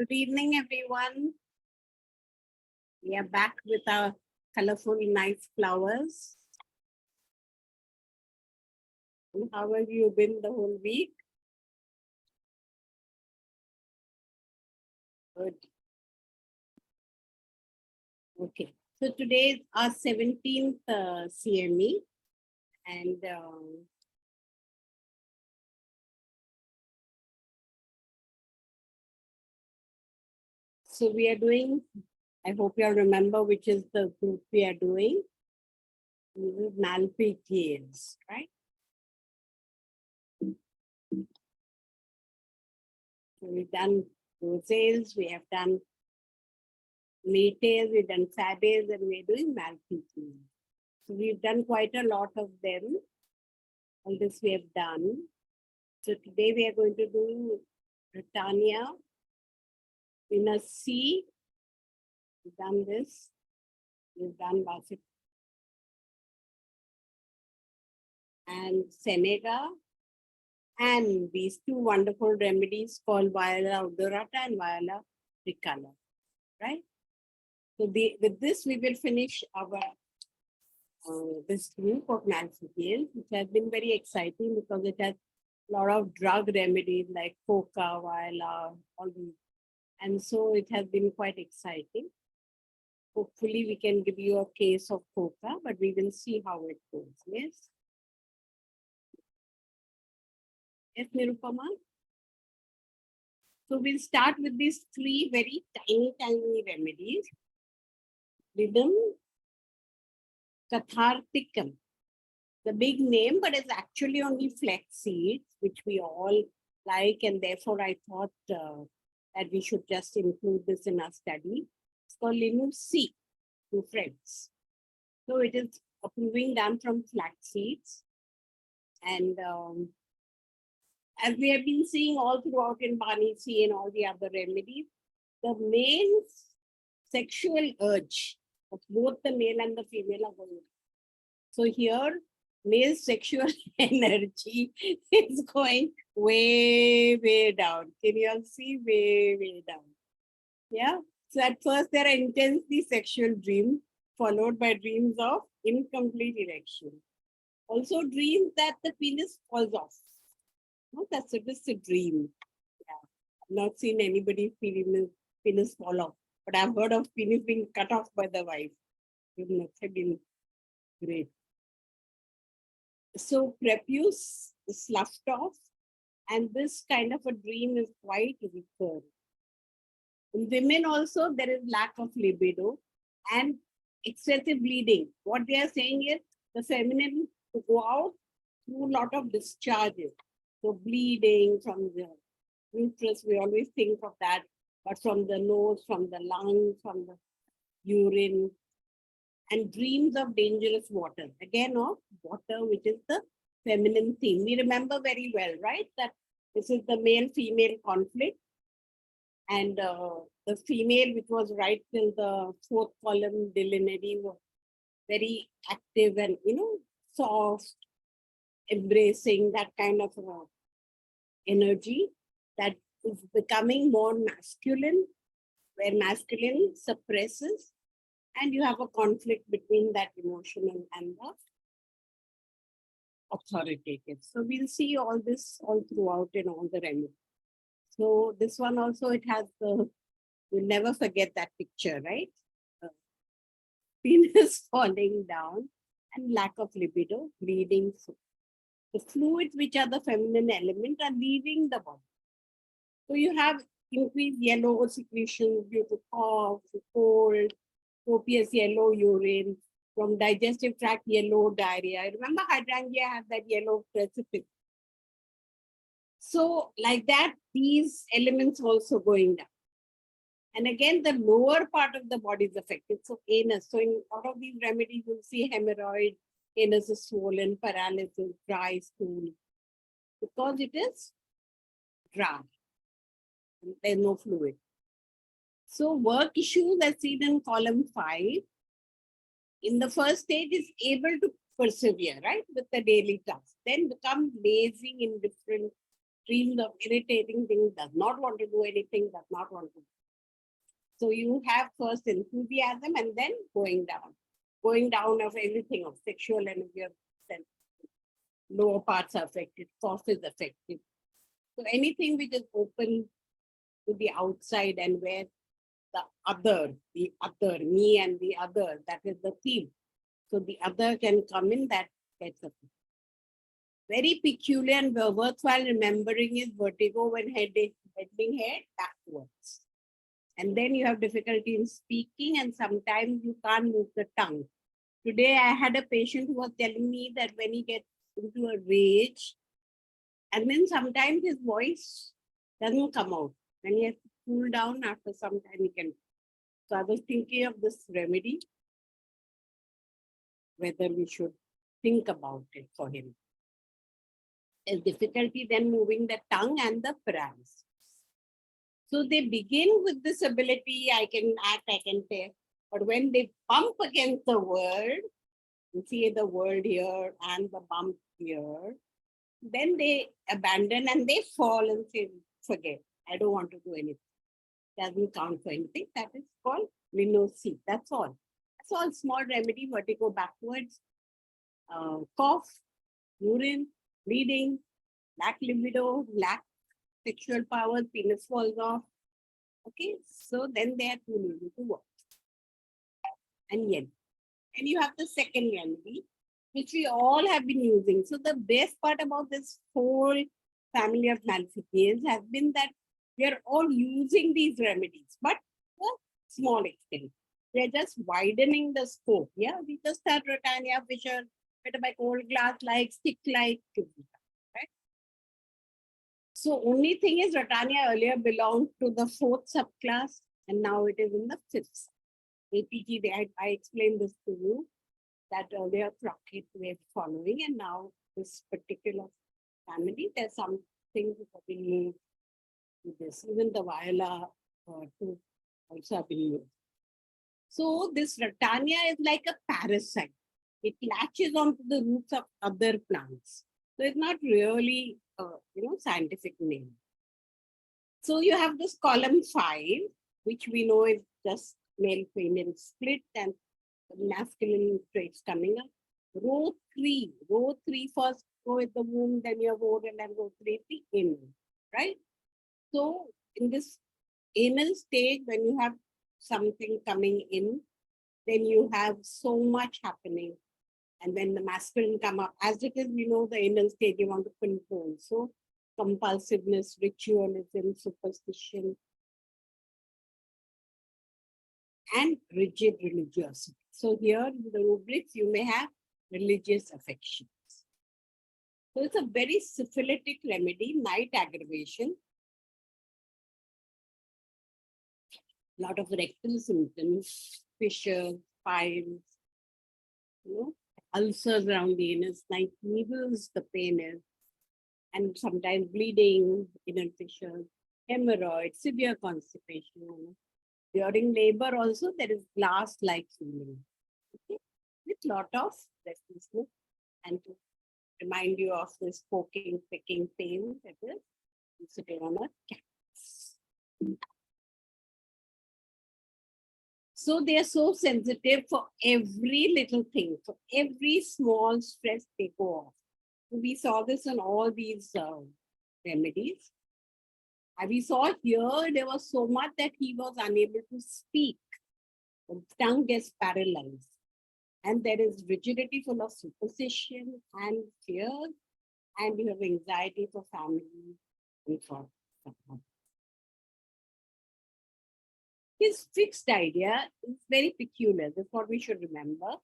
Good evening, everyone. We are back with our colorful, nice flowers. And how have you been the whole week? Good. Okay. So today is our 17th CME. And so we are doing, I hope you all remember which is the group we are doing. This is Malpighians, right? So we've done rosales, we have done lattes, we've done fabes, and we're doing Malpighians. So we've done quite a lot of them. All this we have done. So today we are going to do Britannia in a C. We've done this. We've done Basit and Seneca. And these two wonderful remedies called Viola odorata and Viola tricolor, right? So with this, we will finish our this group of Malpighians, which has been very exciting because it has a lot of drug remedies like coca, viola, all these. And so it has been quite exciting. Hopefully we can give you a case of coca, but we will see how it goes. Yes? Yes, Nirupama? So we'll start with these three very tiny remedies. Rhythm, Catharticum. The big name, but it's actually only flex seeds, which we all like, and therefore I thought that we should just include this in our study. It's called Linus C, to friends. So it is a brewing done from flax seeds. And as we have been seeing all throughout in Bani C and all the other remedies, the main sexual urge of both the male and the female are going. So here, male sexual energy is going way down. Can you all see? Way down. Yeah. So at first there are intensely sexual dreams, followed by dreams of incomplete erection. Also dreams that the penis falls off. No, that's just a dream. Yeah. I've not seen anybody feeling penis fall off, but I've heard of penis being cut off by the wife. It must have been great. So prepuce is sloughed off, and this kind of a dream is quite recurrent. In women also, there is lack of libido and excessive bleeding. What they are saying is the feminine to go out through a lot of discharges. So bleeding from the uterus, we always think of that, but from the nose, from the lungs, from the urine, and dreams of dangerous water. Again, of water, which is the feminine theme. We remember very well, right? That this is the male-female conflict. And the female, which was right till the fourth column, Dilinity, was very active and, soft, embracing that kind of energy that is becoming more masculine, where masculine suppresses, and you have a conflict between that emotional and the authoritative. So we'll see all this all throughout in all the remedies. So this one also, it has the, you'll never forget that picture, right? Penis falling down and lack of libido, bleeding. The fluids, which are the feminine element, are leaving the body. So you have increased yellow secretions due to cough, cold, copious yellow urine, from digestive tract yellow diarrhea. Remember hydrangea had that yellow precipice. So like that, these elements also going down. And again, the lower part of the body is affected. So anus. So in a lot of these remedies, you'll see hemorrhoid, anus is swollen, paralysis, dry stool, because it is dry. There's no fluid. So work issues as seen in column 5. In the first stage is able to persevere, right, with the daily tasks. Then become lazy in different dreams of irritating things, does not want to do anything, does not want to So you have first enthusiasm and then going down of everything, of sexual energy, of lower parts are affected, cough is affected. So anything which is open to the outside and where the other, me and the other, that is the theme. So the other can come in, that gets affected. Very peculiar and worthwhile remembering is vertigo when bending head backwards. And then you have difficulty in speaking and sometimes you can't move the tongue. Today I had a patient who was telling me that when he gets into a rage, and then sometimes his voice doesn't come out. When he has to cool down, after some time he can. So I was thinking of this remedy, whether we should think about it for him. There's difficulty then moving the tongue and the paralysis. So they begin with this ability, I can act, I can say, but when they bump against the word, you see the word here and the bump here, then they abandon and they fall and say, forget, I don't want to do anything. Doesn't count for anything. That is called linosi. That's all. That's all. Small remedy, vertigo backwards, cough, urine, bleeding, lack libido, lack sexual power, penis falls off. Okay, so then they are too lazy to work. And yet, and you have the second remedy, which we all have been using. So the best part about this whole family of maleficients has been that we are all using these remedies, but to a small extent. We're just widening the scope. Yeah, we just had Rotania, Fisher, better by cold glass like, stick like, right? So only thing is Rotania earlier belonged to the 4th subclass and now it is in the 5th. APG, I explained this to you, that earlier Crockett were following and now this particular family, there's some things that have been used with this. Even the Viola too also have been used. So this Ratania is like a parasite. It latches onto the roots of other plants. So it's not really a scientific name. So you have this column 5, which we know is just male-female split and masculine traits coming up. Row 3 first go with the womb, then you have oral, and row 3 the anal, right? So in this anal stage, when you have something coming in, then you have so much happening. And when the masculine come up, as it is, the anal stage you want to control. So compulsiveness, ritualism, superstition, and rigid religiosity. So here in the rubrics, you may have religious affections. So it's a very syphilitic remedy, night aggravation. A lot of rectal symptoms, fissures, piles, ulcers around the anus, like needles, the pain is, and sometimes bleeding, inner fissures, hemorrhoids, severe constipation. During labor also, there is glass-like feeling. Okay? With lot of restlessness, and to remind you of this poking, picking pain that is sitting on a cactus. So they are so sensitive for every little thing, for every small stress they go off. We saw this in all these remedies. And we saw here, there was so much that he was unable to speak. The tongue gets paralyzed. And there is rigidity full of superstition and fear. And you have anxiety for family and for someone. His fixed idea is very peculiar. That's what we should remember.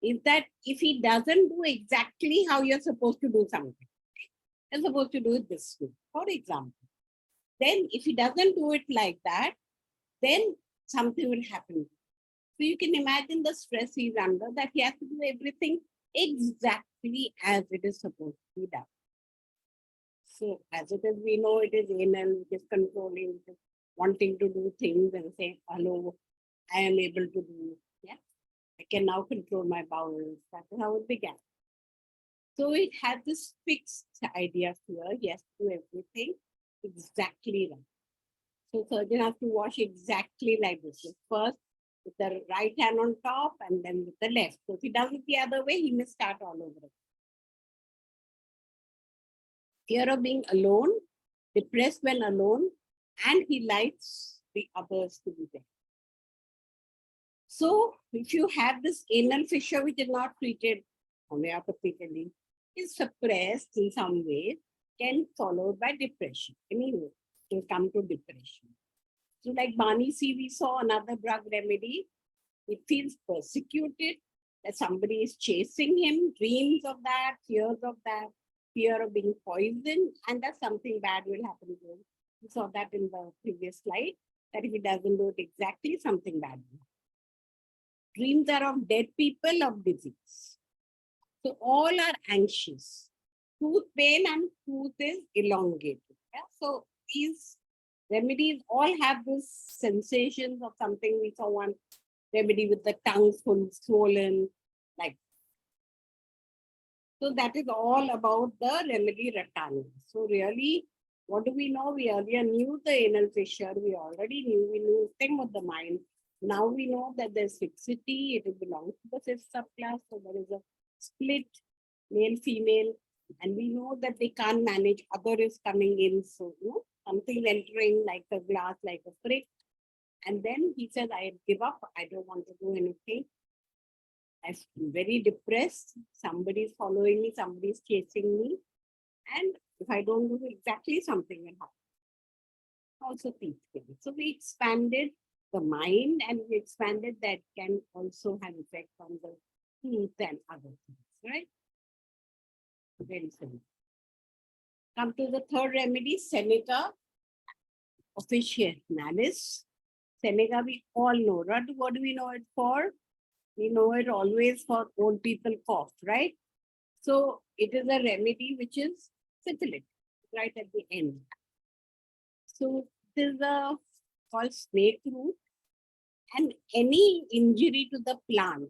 Is that if he doesn't do exactly how you're supposed to do something, you're supposed to do it this way, for example. Then if he doesn't do it like that, then something will happen. So you can imagine the stress he's under, that he has to do everything exactly as it is supposed to be done. So as it is, we know it is anal, it is controlling, it is wanting to do things and say, hello, I am able to do, yeah. I can now control my bowels. That is how it began. So it had this fixed idea here, yes, do everything exactly right. So surgeon has to wash exactly like this. So first with the right hand on top and then with the left. So if he does it the other way, he may start all over. Fear of being alone, depressed when alone, and he likes the others to be there. So if you have this anal fissure which is not treated homeopathically, is suppressed in some way, can followed by depression. Anyway, will come to depression. So like Bani C, we saw another drug remedy. It feels persecuted, that somebody is chasing him, dreams of that, fears of that, fear of being poisoned, and that something bad will happen to him. We saw that in the previous slide, that if he doesn't do it exactly, something bad will happen. Dreams are of dead people, of disease. So all are anxious. Tooth pain and tooth is elongated. Yeah? So these remedies all have this sensations of something. We saw one remedy with the tongue full swollen, like. So that is all about the remedy rattan. So really, what do we know? We earlier knew the anal fissure. We already knew. We knew thing with the mind. Now we know that there's fixity. It belongs to the fifth subclass. So there is a split, male, female. And we know that they can't manage. Other is coming in. So, something entering like a glass, like a brick. And then he said, I give up. I don't want to do anything. I'm very depressed. Somebody's following me. Somebody's chasing me. And if I don't do exactly, something will happen. Also teeth pain. So we expanded the mind and we expanded that can also have effect on the teeth and other things, right? Very simple. Come to the third remedy, Seneca officinalis. Seneca we all know. What do we know it for? We know it always for old people cough, right? So it is a remedy which is syphilitic, right at the end. So this is a called snake root, and any injury to the plant,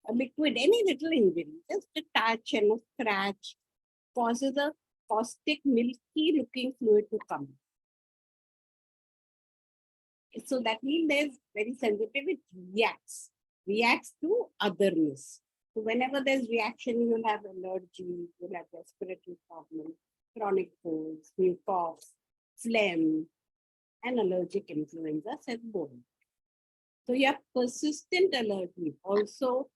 a liquid, any little injury, just a touch and a scratch, causes a caustic, milky looking fluid to come. So that means there's very sensitive, it reacts to otherness. So whenever there's reaction, you'll have allergy, you'll have respiratory problem, chronic colds, cough, phlegm, and allergic influenza set bone. So you have persistent allergy also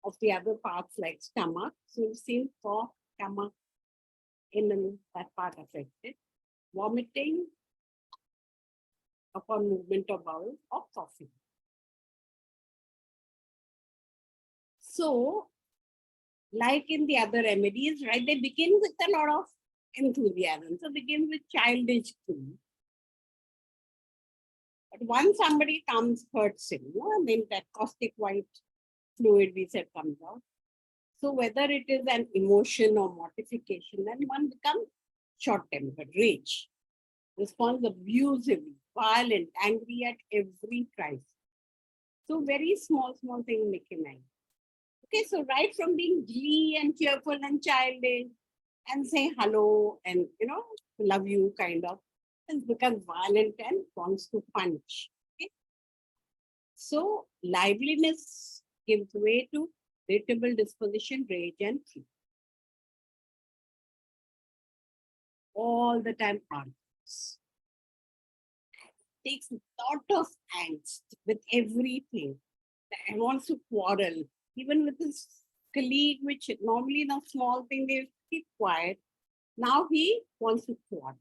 of the other parts like stomach. So you've seen cough, stomach, in that part affected, vomiting upon movement of bowel or coughing. So, like in the other remedies, right, they begin with a lot of enthusiasm. So begin with childish things. But once somebody comes, hurts him, and then that caustic white fluid we said comes out. So whether it is an emotion or mortification, then one becomes short-tempered, rage, responds abusively, violent, angry at every crisis. So very small thing make him angry. Okay, so right from being glee and cheerful and childish and say hello and, love you kind of, has become violent and wants to punch. Okay? So liveliness gives way to irritable disposition, rage and fear. All the time argues. Takes a lot of angst with everything. And wants to quarrel. Even with his colleague, which normally in a small thing they keep quiet. Now he wants to quarrel.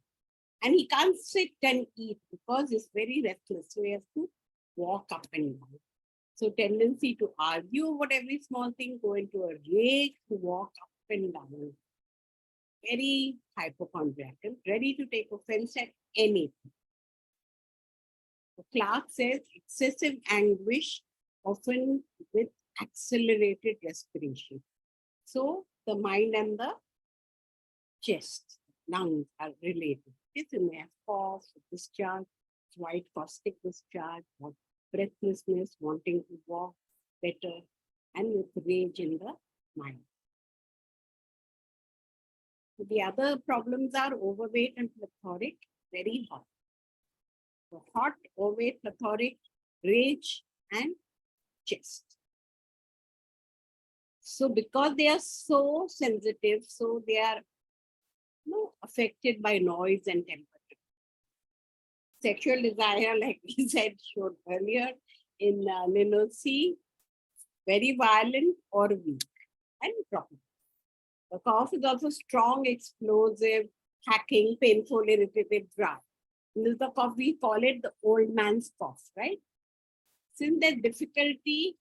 And he can't sit and eat because he's very restless. So he has to walk up and down. So tendency to argue about every small thing, go into a rage, to walk up and down. Very hypochondriacal, ready to take offense at anything. Clark says excessive anguish, often with accelerated respiration. So the mind and the chest, lungs are related. This may have cough, discharge, white caustic discharge, breathlessness, wanting to walk better, and with rage in the mind. The other problems are overweight and plethoric, very hot. So hot, ovate, plethoric, rage, and chest. So because they are so sensitive, so they are affected by noise and temperature. Sexual desire, like we said, showed earlier in Linosi, very violent or weak and proper. The cough is also strong, explosive, hacking, painful, irritative, dry. In this the cough, we call it the old man's cough, right? Since there's difficulty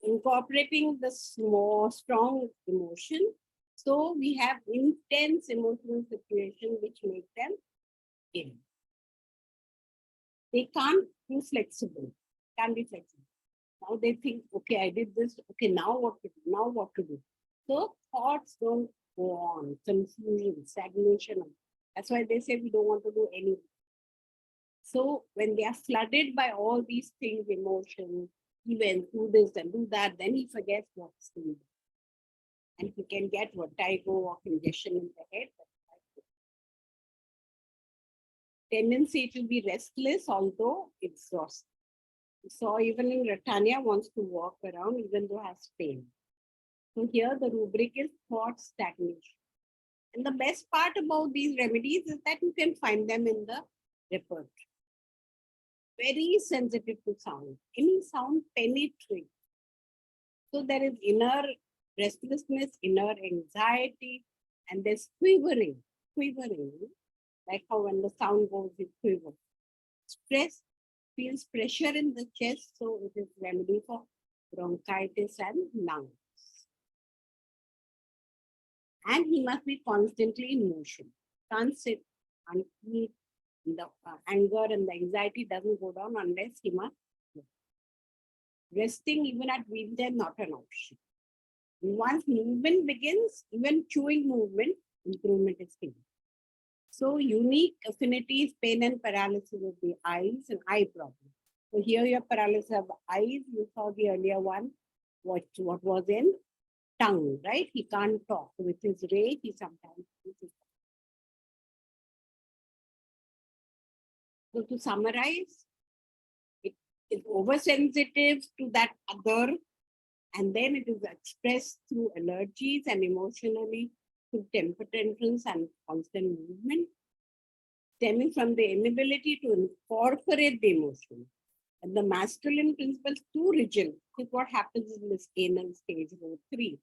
incorporating the small, strong emotion, so we have intense emotional situation which make them ill. They can't be flexible, can't be flexible. Now they think, okay, I did this, okay, now what to do, now what to do. So thoughts don't go on, confusion, stagnation. That's why they say we don't want to do anything. So when they are flooded by all these things, emotions, events, do this and do that, then he forgets what's to do. And he can get vertigo or congestion in the head. Tendency to be restless, although exhausted. So even in Ratania wants to walk around even though has pain. So here the rubric is thought stagnation. And the best part about these remedies is that you can find them in the repertoire. Very sensitive to sound. Any sound penetrates. So there is inner restlessness, inner anxiety, and there's quivering, like how when the sound goes, it quivers. Stress feels pressure in the chest, so it is remedy for bronchitis and lungs. And he must be constantly in motion. Can't sit and eat. The anger and the anxiety doesn't go down unless he must. Resting even at wheelchair not an option. Once movement begins, even chewing movement, improvement is seen. So unique affinities, pain and paralysis of the eyes and eye problem. So here you have paralysis of eyes. You saw the earlier one. What was in tongue, right? He can't talk. With his rage, he sometimes. So to summarize, it is oversensitive to that other, and then it is expressed through allergies and emotionally through temper tantrums and constant movement, stemming from the inability to incorporate the emotion. And the masculine principle is too rigid. This is what happens in this anal stage 3.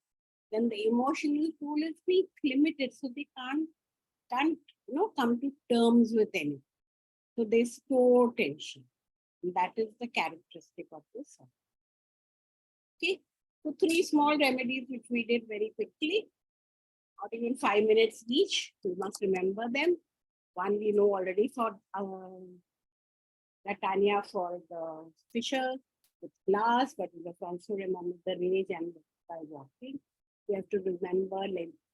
Then the emotional tool is weak, limited, so they can't come to terms with anything. So they store tension. And that is the characteristic of this. Okay. So 3 small remedies which we did very quickly, not even 5 minutes each. You must remember them. One we know already for Latania for the fissure with glass, but we must also remember the rage and by walking. We have to remember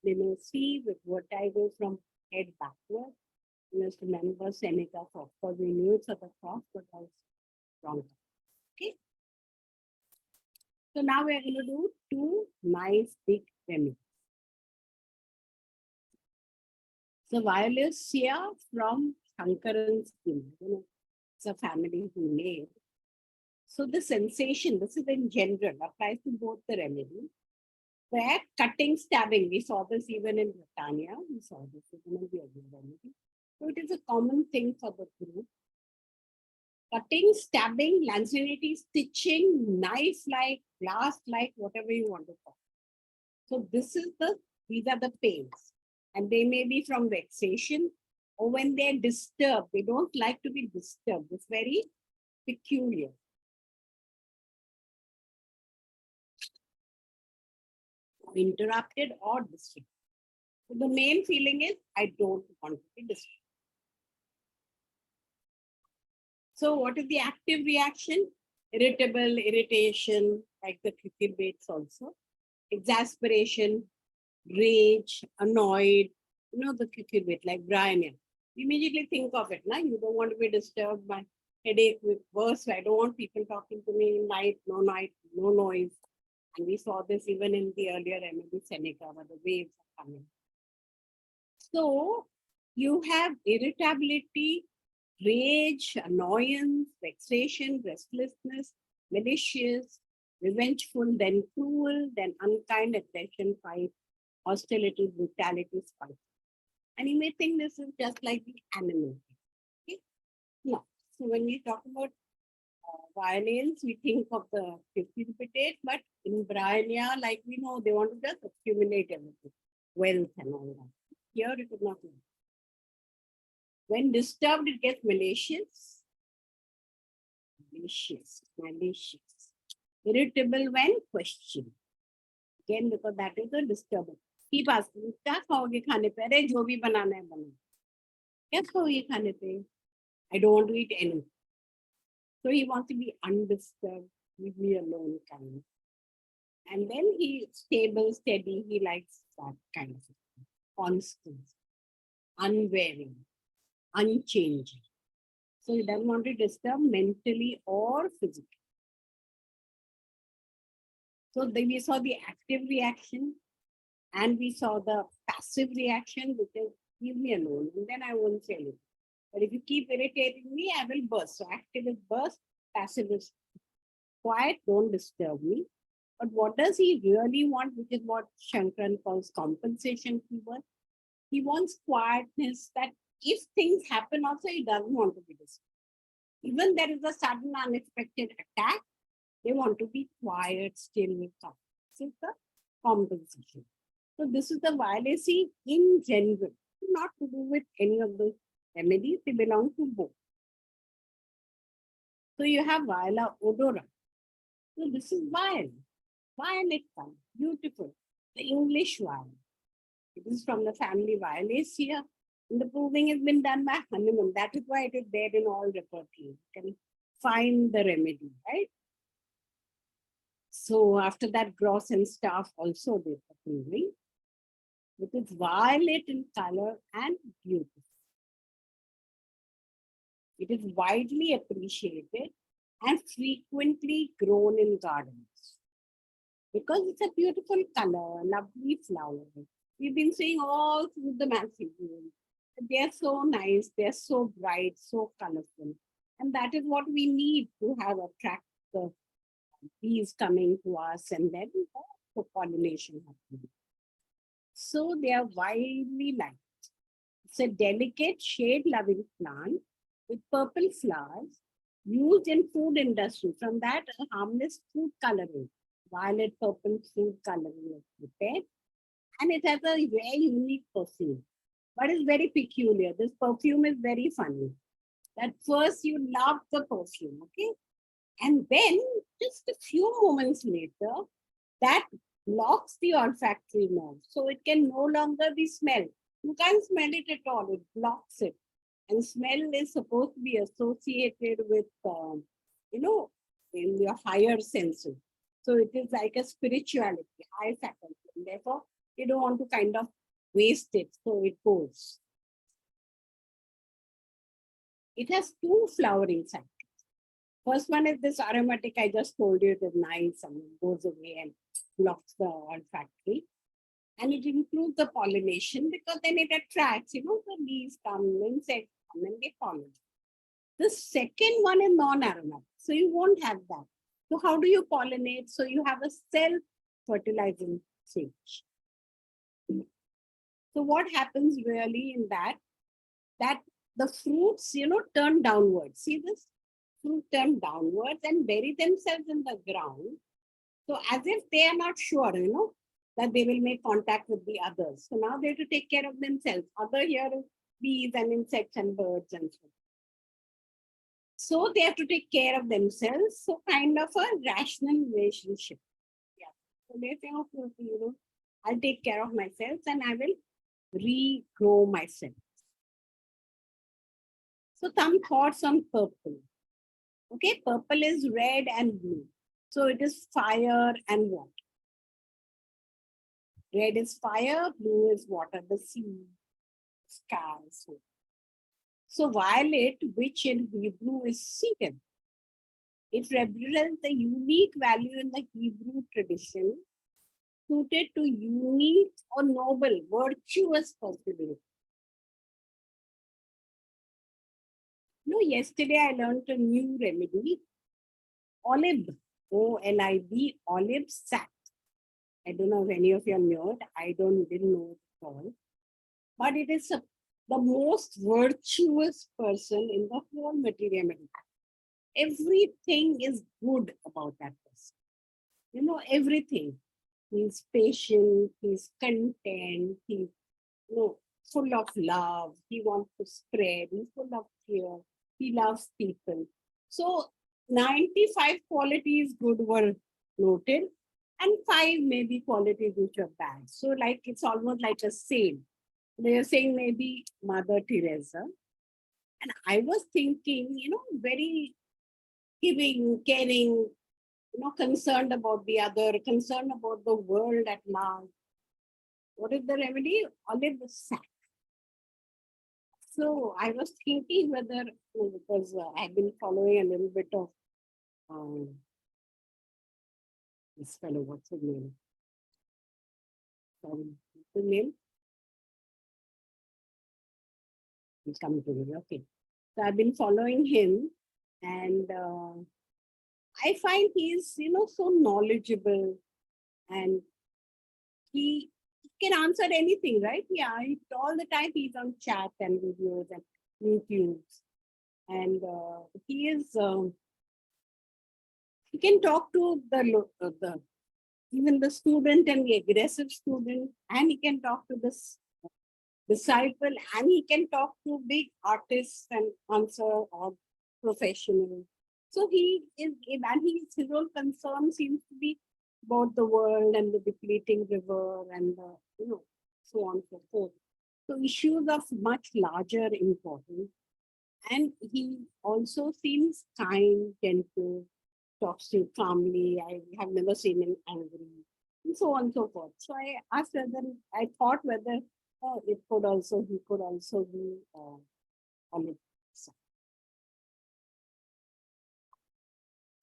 Linosi with vertigo from head backward. We must remember Seneca for, because we knew it's of the cross, but also wrong. Okay. So now we're going to do 2 nice big remedies. So Violesia from Shankaran's skin. It's a family who made. So the sensation, this is in general, applies to both the remedy. Where cutting, stabbing, we saw this even in Britannia, we saw this even in the other remedy. So it is a common thing for the group. Cutting, stabbing, lancinating, stitching, knife-like, glass-like, whatever you want to call. So these are the pains. And they may be from vexation or when they're disturbed. They don't like to be disturbed. It's very peculiar. Interrupted or disturbed. So the main feeling is, I don't want to be disturbed. So what is the active reaction? Irritable, irritation, like the cucurbits also. Exasperation, rage, annoyed, the cucurbit, like Brian. Immediately think of it. Now you don't want to be disturbed by headache with worse. I don't want people talking to me night, no noise. And we saw this even in the earlier remedy Seneca, where the waves are coming. So you have irritability rage, annoyance, vexation, restlessness, malicious, revengeful, then cruel, then unkind, aggression, fight, hostility, brutality, spite. And you may think this is just like the animal. Okay? No. So when we talk about violence, we think of the precipitate, but in Brahmania, like we know, they want to just accumulate everything, wealth and all that. Here it is not. When disturbed, it gets malicious, malicious. Irritable when questioned. Again, because that is a disturbance. Keep asking, क्या खाओगे खाने पे? अरे जो भी बनाना है बना. क्या खाओगे खाने पे? I don't want to eat anything. So he wants to be undisturbed, leave me alone kind. And then he stable, steady, he likes that kind of thing. Constant, unvarying, unchanging. So he doesn't want to disturb mentally or physically. So then we saw the active reaction and we saw the passive reaction, which is leave me alone, and then I won't say anything. But if you keep irritating me, I will burst. So active is burst, passive is quiet, don't disturb me. But what does he really want, which is what Shankaran calls compensation fever? He wants quietness, that if things happen also, he doesn't want to be disturbed. Even there is a sudden unexpected attack, they want to be quiet, still with calm. This is the compensation. So this is the violence in general, not to do with any of the remedies, they belong to both. So you have viola odora. So this is violet color, beautiful. The English violet. It is from the family Violaceae. And the proving has been done by Hahnemann. That is why it is there in all repertory. You can find the remedy, right? So after that, Gross and Staff also did the proving. It is violet in color and beautiful. It is widely appreciated and frequently grown in gardens because it's a beautiful color, lovely flower. We've been seeing all through the magazine. They're so nice, they're so bright, so colorful. And that is what we need to have attract the bees coming to us and then the pollination happening. So they are widely liked. It's a delicate shade-loving plant with purple flowers used in food industry. From that, a harmless food coloring, violet purple food coloring is prepared. And it has a very unique perfume, but it's very peculiar. This perfume is very funny. At first you love the perfume, okay? And then just a few moments later, that blocks the olfactory nerve. So it can no longer be smelled. You can't smell it at all. It blocks it. And smell is supposed to be associated with, in your higher senses. So it is like a spirituality, high faculty. And therefore, you don't want to kind of waste it. So it goes. It has two flowering cycles. First one is this aromatic, I just told you, it is nice and it goes away and blocks the olfactory. And it includes the pollination because then it attracts, the bees come, insects come and they pollinate. The second one is non-aromatic, so you won't have that. So how do you pollinate? So you have a self-fertilizing stage. So what happens really in that the fruits, turn downwards. See this? Fruit turn downwards and bury themselves in the ground. So as if they are not sure, that they will make contact with the others. So now they have to take care of themselves. Other here is bees and insects and birds and so on. So they have to take care of themselves. So kind of a rational relationship. Yeah. So they say, okay, I'll take care of myself and I will regrow myself. So some thoughts on purple. Okay, purple is red and blue. So it is fire and water. Red is fire, blue is water, the sea, sky. So violet, which in Hebrew is Satan, it represents the unique value in the Hebrew tradition suited to unique or noble, virtuous possibility. Yesterday I learned a new remedy, olive, OLIV, olive sac. I don't know if any of you know it. Didn't know it at all. But it is the most virtuous person in the whole material. Everything is good about that person. Everything. He's patient, he's content, he's full of love, he wants to spread, he's full of care, he loves people. So 95 qualities good were noted, and 5 maybe qualities which are bad. So like it's almost like a same. They're saying maybe Mother Teresa. And I was thinking, very giving, caring, concerned about the other, concerned about the world at large. What is the remedy? Olive sac. So I was thinking whether, because I've been following a little bit of this fellow, what's his name? What's his name? He's coming to me. Okay. So I've been following him, and I find he's, so knowledgeable, and he can answer anything, right? Yeah, all the time he's on chat and videos and YouTubes, and he can talk to the even the student and the aggressive student, and he can talk to this disciple, and he can talk to big artists and answer or professional. So his whole concern seems to be about the world and the depleting river and so on and so forth. So issues of much larger importance. And he also seems kind, gentle, talks to you calmly. I have never seen him angry, and so on and so forth. So I thought whether he could also be on it.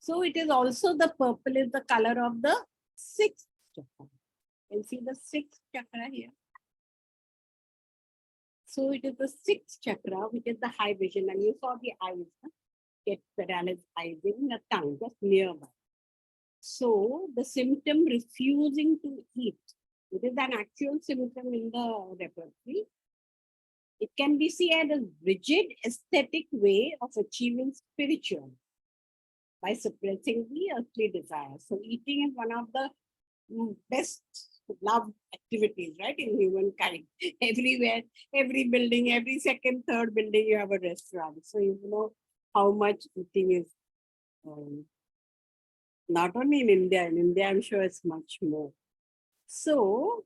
So it is also the purple is the color of the sixth chakra. You can see the sixth chakra here. So it is the sixth chakra, which is the high vision, and you saw the eyes. Get paralyzed eyes in the tongue, just nearby. So the symptom refusing to eat, it is an actual symptom in the repertory. It can be seen as a rigid aesthetic way of achieving spiritual by suppressing the earthly desires. So eating is one of the best loved activities, right, in humankind. Everywhere, every building, every second, third building, you have a restaurant. So you know how much eating is not only in India, I'm sure it's much more. So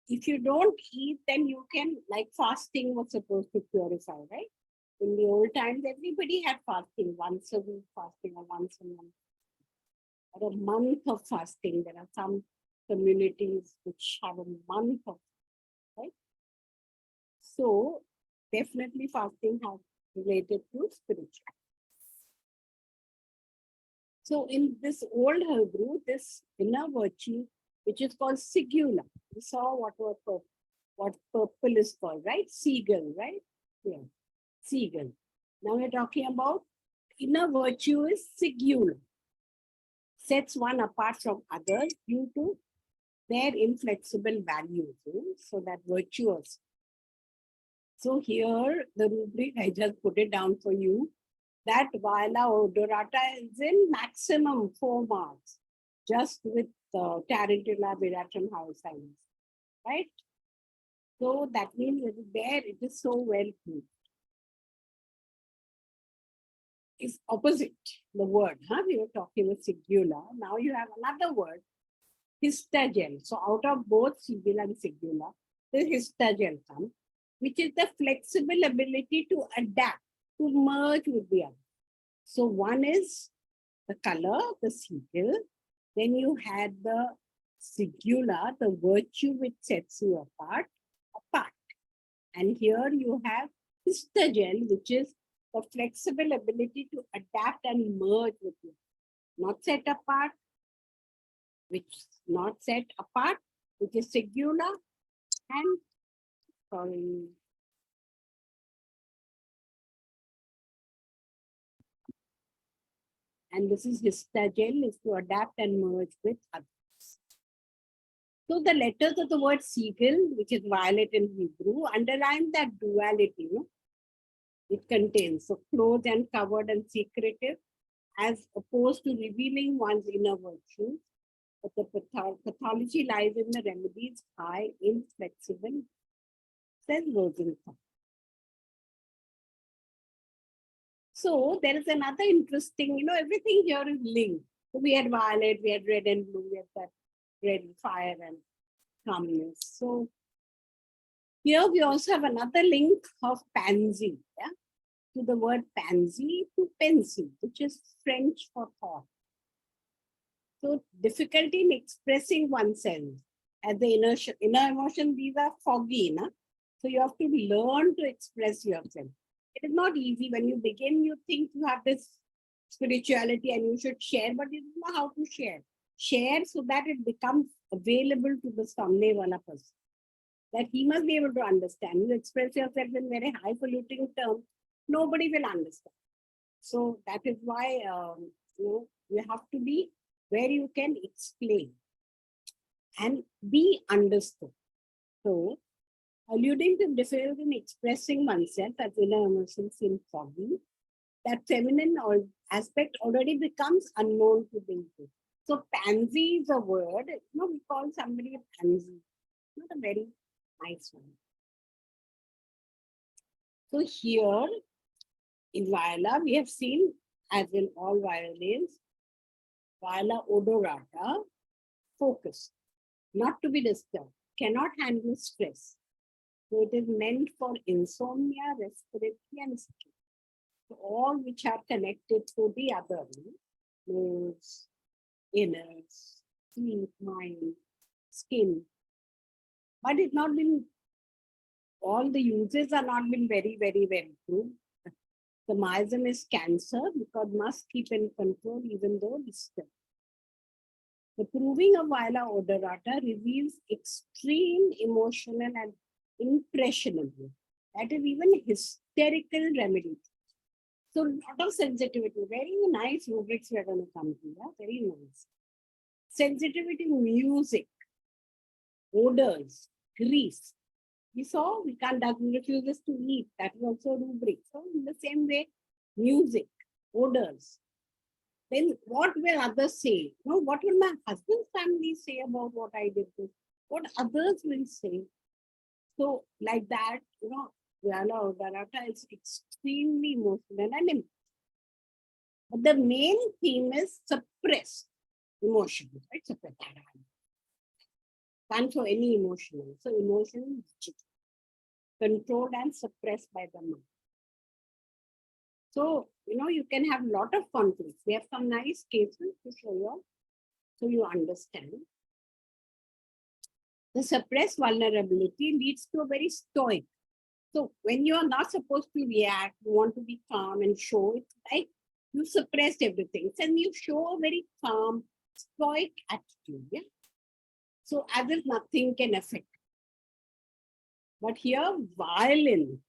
if you don't eat, then you can, like fasting was supposed to purify, right? In the old times, everybody had fasting, once a week fasting or once a month. Or a month of fasting. There are some communities which have a month of, right? So definitely fasting has related to spiritual. So in this old Hebrew, this inner virtue, which is called sigula. We saw what purple is called, right? Seagull, right? Yeah, seagull. Now we're talking about inner virtue is sigula. Sets one apart from others due to their inflexible values. So that virtuous. So here, the rubric, I just put it down for you, that Viola odorata is in maximum 4 marks, just with Tarantula Viratum house science, right? So that means it is so well put. It's opposite the word, we were talking with sigula. Now you have another word, histagel. So out of both sigula and sigula, the histagel comes, which is the flexible ability to adapt, to merge with the other. So one is the color, the sigil. Then you had the sigula, the virtue which sets you apart. And here you have histagel, which is the flexible ability to adapt and merge with you. Not set apart, which is sigula, and And this is histagel, is to adapt and merge with others. So the letters of the word seagull, which is violet in Hebrew, underline that duality. It contains so closed and covered and secretive, as opposed to revealing one's inner virtues. But the pathology lies in the remedies, high, inflexible, says Rosidea. So there is another interesting, everything here is linked. So we had violet, we had red and blue, we had that red fire and calmness. So here we also have another link of pansy, to the word pansy, to pencil, which is French for thought. So difficulty in expressing oneself as the inner emotion, these are foggy. So you have to learn to express yourself. It is not easy. When you begin, you think you have this spirituality and you should share, but you don't know how to share. Share so that it becomes available to the samne wala person. That he must be able to understand. You express yourself in very high polluting terms, nobody will understand. So that is why you have to be where you can explain and be understood. So, alluding to difference in expressing oneself as inner emotions seem foggy, that feminine aspect already becomes unknown to people. So, pansy is a word, we call somebody a pansy, not a very nice one. So, here in viola, we have seen, as in all violins, viola odorata, focus, not to be disturbed, cannot handle stress. So it is meant for insomnia, respiratory, and skin. So all which are connected to the other, nerves, innards, sleep, mind, skin. But it's not been, all the uses are not been very, very, very true. The miasm is cancer because must keep in control even though disturbed. The proving of viola odorata reveals extreme emotional and impressionable. That is even hysterical remedy. So lot of sensitivity, very nice rubrics we are going to come to, very nice. Sensitivity to music, odors, grief. We saw we can't refuses to eat. That is also a rubric. So in the same way, music, odors. Then what will others say? What will my husband's family say about what I did this? What others will say? So like that, viola odorata is extremely emotional and but the main theme is suppressed emotion, right? Suppressed. Can't show any emotional. So emotion is controlled and suppressed by the mind. So, you can have a lot of conflicts. We have some nice cases to show you so you understand. The suppressed vulnerability leads to a very stoic. So when you are not supposed to react, you want to be calm and show it, like you suppressed everything. And you show a very calm, stoic attitude. Yeah? So as if nothing can affect. But here, violin,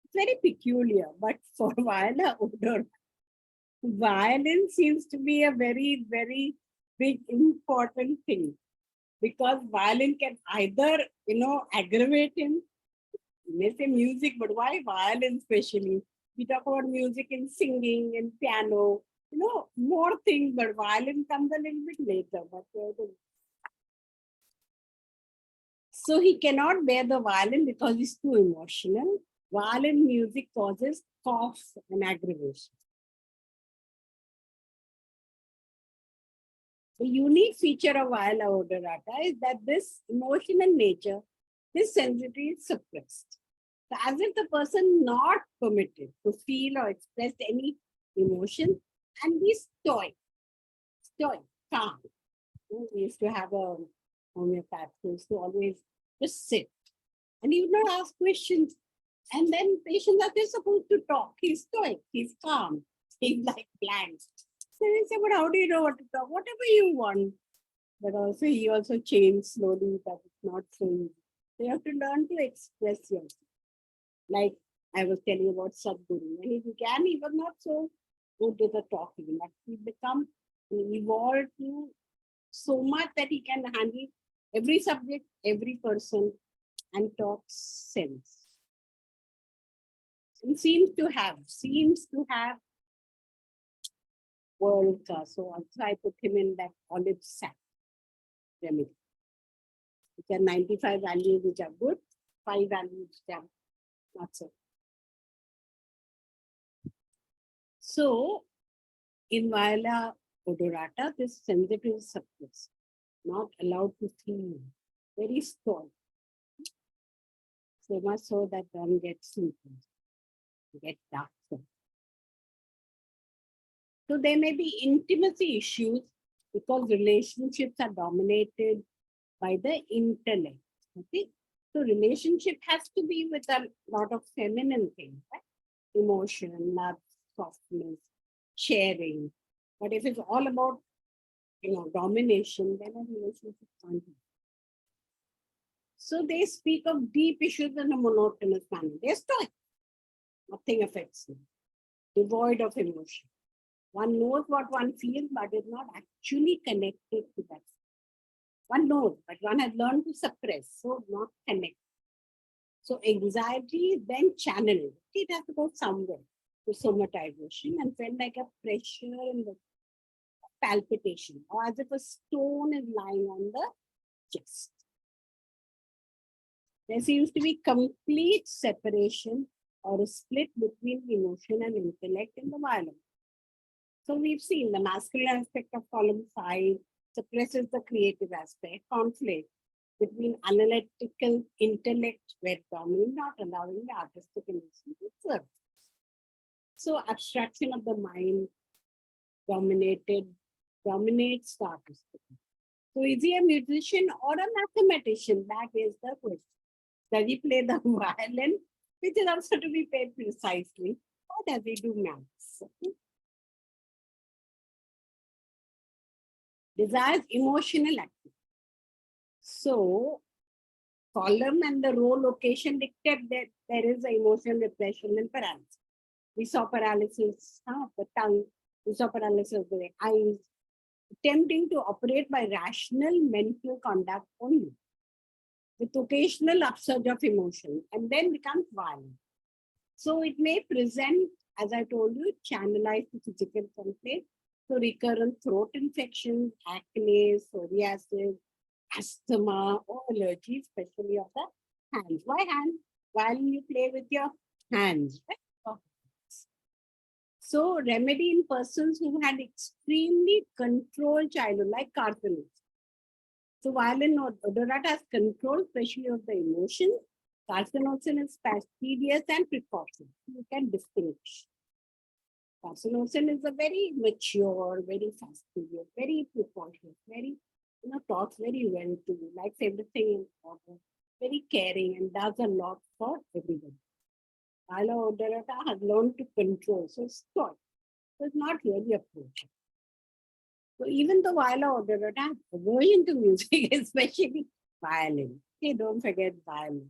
it's very peculiar, but for viola odor, violin seems to be a very, very big, important thing. Because violin can either, aggravate him. You may say music, but why violin especially? We talk about music and singing and piano, more things, but violin comes a little bit later. But so he cannot bear the violin because he's too emotional. Violin music causes cough and aggravation. The unique feature of viola odorata is that this emotional nature, this sensitivity is suppressed. So as if the person not permitted to feel or express any emotion and be stoic, calm. We used to have a homeopath who used to always just sit and he would not ask questions. And then patients are just supposed to talk. He's stoic, he's calm, he's like blank. So they say, but how do you know what to talk? Whatever you want. But also he also changed slowly, but it's not so easy. So you have to learn to express yourself. Like I was telling about Sadhguru. When he began, he was not so go to the talking, but he become evolved to so much that he can handle every subject, every person, and talks sense. And seems to have world class. So also I put him in that olive sack remedy. Which are 95 values which are good, 5 values which are not so. So in Viola odorata, this sensitive is suppressed, not allowed to feel, very stalled. So much so that one gets sleepy, get dark. So there may be intimacy issues because relationships are dominated by the intellect. Okay, so relationship has to be with a lot of feminine things, right? Emotion, love, softness, sharing. But if it's all about domination, then a relationship can't be. So they speak of deep issues in a monotonous manner. They're stoic. Nothing affects them. Devoid of emotion. One knows what one feels, but is not actually connected to that. One knows, but one has learned to suppress, so not connect. So anxiety is then channeled. It has to go somewhere to somatization and felt like a pressure in the palpitation, or as if a stone is lying on the chest. There seems to be complete separation or a split between emotion and intellect in the violence. So we've seen the masculine aspect of column 5 suppresses the creative aspect, conflict between analytical intellect where dominant, not allowing the artistic emotion to serve. So abstraction of the mind dominates the artistic. So is he a musician or a mathematician? That is the question. Does he play the violin, which is also to be played precisely, or does he do maths? Desires emotional activity. So, column and the row location dictate that there is an emotional repression and paralysis. We saw paralysis of the tongue, we saw paralysis of the eyes, attempting to operate by rational mental conduct only, with occasional upsurge of emotion, and then becomes violent. So it may present, as I told you, channelized to physical complaint. So recurrent throat infections, acne, psoriasis, asthma, or allergy, especially of the hands. Why hands? While you play with your hands, right? So remedy in persons who had extremely controlled childhood, like carcinosis. So violin odorata has control, especially of the emotions. Carcinosin is fastidious and precocious. You can distinguish. Carcinosin is a very mature, very fastidious, very precocious, very, talks very well to you, likes everything in order, very caring and does a lot for everybody. Viola odorata has learned to control, so it's taught. So it's not really approachable. So even though Viola odorata has aversion to music, especially violin. Okay, don't forget violin.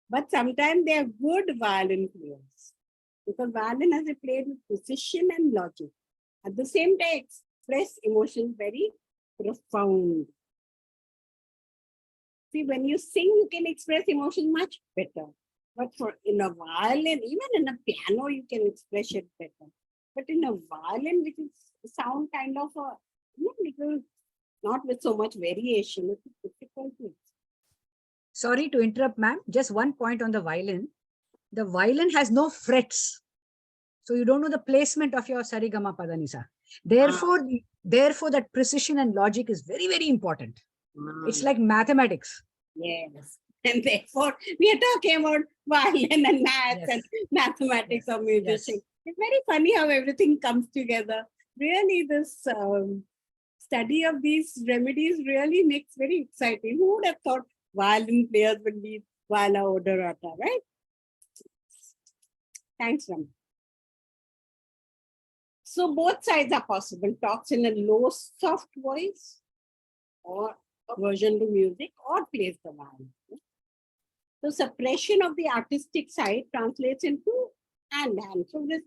But sometimes they are good violin players. Because violin has been played with precision and logic. At the same time, express emotions very profound. See, when you sing, you can express emotions much better. But in a violin, even in a piano, you can express it better. But in a violin, which is sound kind of a little, not with so much variation, it's difficult to express. Sorry to interrupt, ma'am. Just one point on the violin. The violin has no frets. So you don't know the placement of your sarigama padanisa. Therefore, that precision and logic is very, very important. It's like mathematics. Yes. And therefore, we are talking about violin and maths and mathematics of musician. Yes. It's very funny how everything comes together. Really, this study of these remedies really makes very exciting. Who would have thought violin players would be Viola odorata, right? Thanks, Ram. So both sides are possible. Talks in a low, soft voice, or aversion to music, or plays the violin. So suppression of the artistic side translates into hand. So this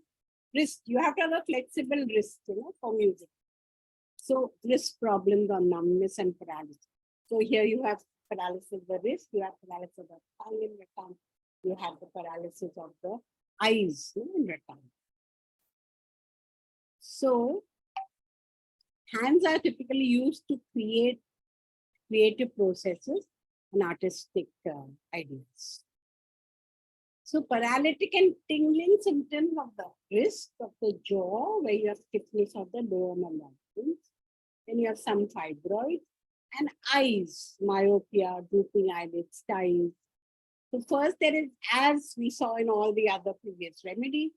wrist. You have to have a flexible wrist, for music. So wrist problems or numbness and paralysis. So here you have paralysis of the wrist, you have paralysis of the tongue in return, you have the paralysis of the eyes in return. So hands are typically used to create creative processes and artistic ideas. So paralytic and tingling symptoms of the wrist, of the jaw, where you have stiffness of the lower mountains. Then you have some fibroids, and eyes, myopia, drooping eyelids, styes. So first there is, as we saw in all the other previous remedies,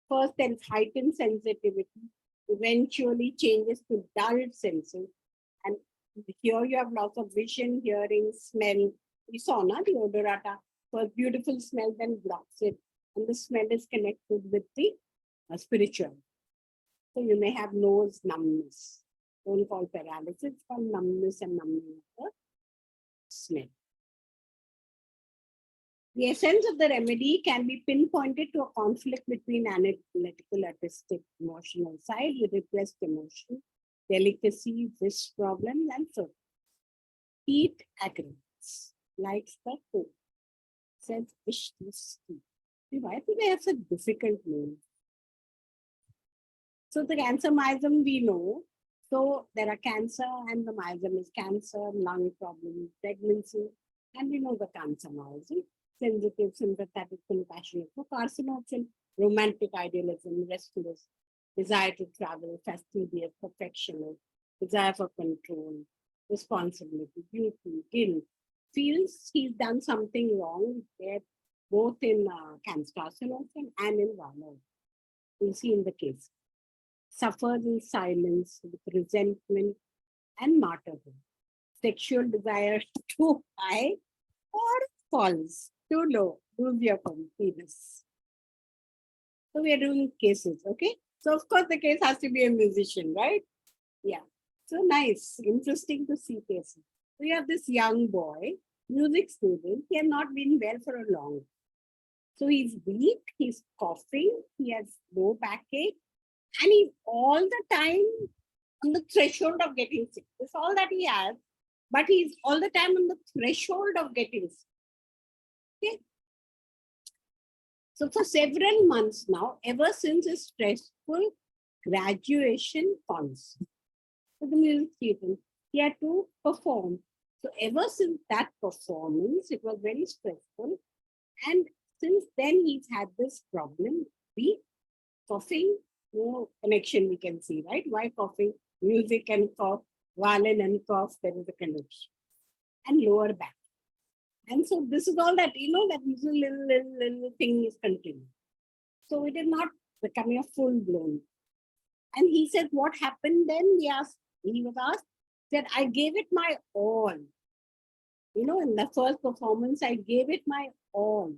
first there is heightened sensitivity, eventually changes to dull senses. And here you have loss of vision, hearing, smell. We saw the odorata. First beautiful smell, then blocks it. And the smell is connected with the spiritual. So you may have nose numbness. Don't call paralysis, it's called numbness and numbing of the smell. The essence of the remedy can be pinpointed to a conflict between analytical, artistic, emotional side with repressed emotion, delicacy, wish problems, and so heat aggravates, likes the food. Says wish this heat. Why do they have such difficult names? So the cancer myasm we know. So there are cancer, and the myasm is cancer, lung problem, pregnancy, and we know the cancer myasm. Sensitive, sympathetic, compassionate, so carcinogen, romantic idealism, restless, desire to travel, fastidious, perfectionist, desire for control, responsibility, beauty, guilt, feels he's done something wrong there, both in cancer carcinogen and in violence. We'll see in the case. Suffers in silence with resentment and martyrdom. Sexual desire too high or falls too low. Lose your penis. So we are doing cases, okay? So of course the case has to be a musician, right? Yeah. So nice, interesting to see cases. We have this young boy, music student. He has not been well for a long time. So he's weak, he's coughing, he has low backache, and he's all the time on the threshold of getting sick. That's all that he has, but he's all the time on the threshold of getting sick. Okay. So for several months now, ever since his stressful graduation concert, so the music student, he had to perform. So ever since that performance, it was very stressful. And since then, he's had this problem, the coughing, no connection we can see, right? Why coughing? Music and cough, violin and cough, there is a connection. And lower back. And so this is all that, that little thing is continuing. So it is not becoming a full-blown. And he said, what happened then? He was asked, said, I gave it my all. In the first performance, I gave it my all.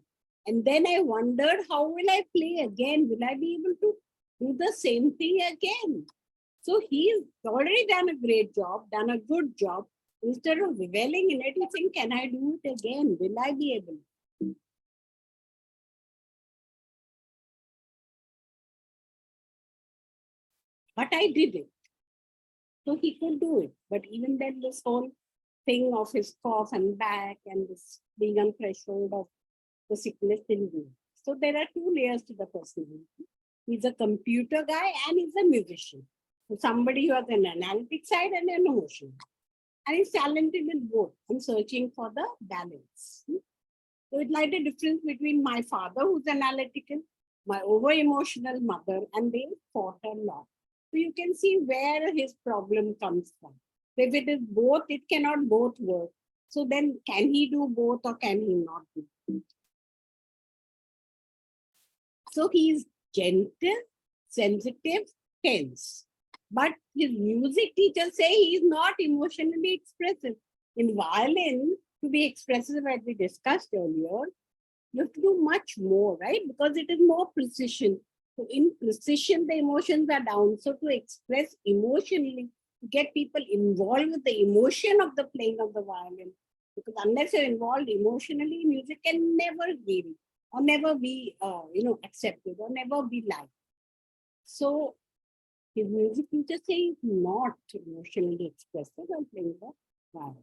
And then I wondered, how will I play again? Will I be able to do the same thing again? So he's already done a great job, done a good job. Instead of reveling in it, you think, can I do it again? Will I be able? But I did it. So he could do it. But even then, this whole thing of his cough and back and this being on threshold of the sickness didn't do. So there are two layers to the personality. He's a computer guy and he's a musician. So somebody who has an analytic side and an emotional. And he's talented in both and searching for the balance. So it's like the difference between my father, who's analytical, my over-emotional mother, and they fought a lot. So you can see where his problem comes from. So if it is both, it cannot both work. So then can he do both or can he not do both? So he's gentle, sensitive, tense. But his music teachers say he's not emotionally expressive. In violin, to be expressive, as we discussed earlier, you have to do much more, right? Because it is more precision. So in precision, the emotions are down. So to express emotionally, to get people involved with the emotion of the playing of the violin, because unless you're involved emotionally, music can never give or never be, accepted or never be liked. So his music teacher says he's not emotionally expressive and playing the violin.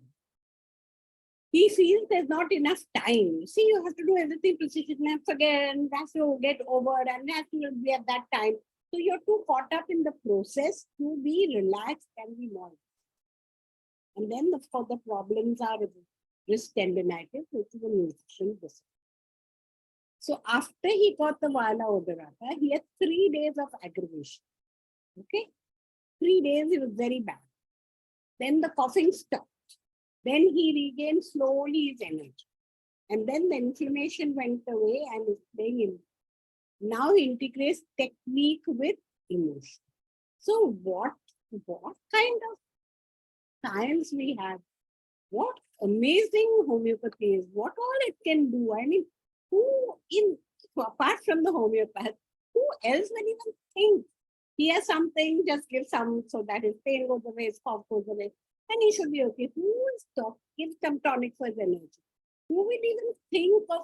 He feels there's not enough time. You see, you have to do everything precision and forget, and has to get over, and has to be at that time. So you're too caught up in the process to be relaxed and be more. And then, of course, the problems are wrist tendinitis, which is a musician disorder. So after he got the viola odorata, he had 3 days of aggravation. Okay? 3 days, it was very bad. Then the coughing stopped. Then he regained slowly his energy. And then the inflammation went away and is playing in. Now he integrates technique with emotion. So what kind of science we have? What amazing homeopathy is, what all it can do. I mean, apart from the homeopath, who else will even think? He has something, just give some so that his pain goes away, his cough goes away, and he should be okay. Who will stop? Give some tonic for his energy. Who will even think of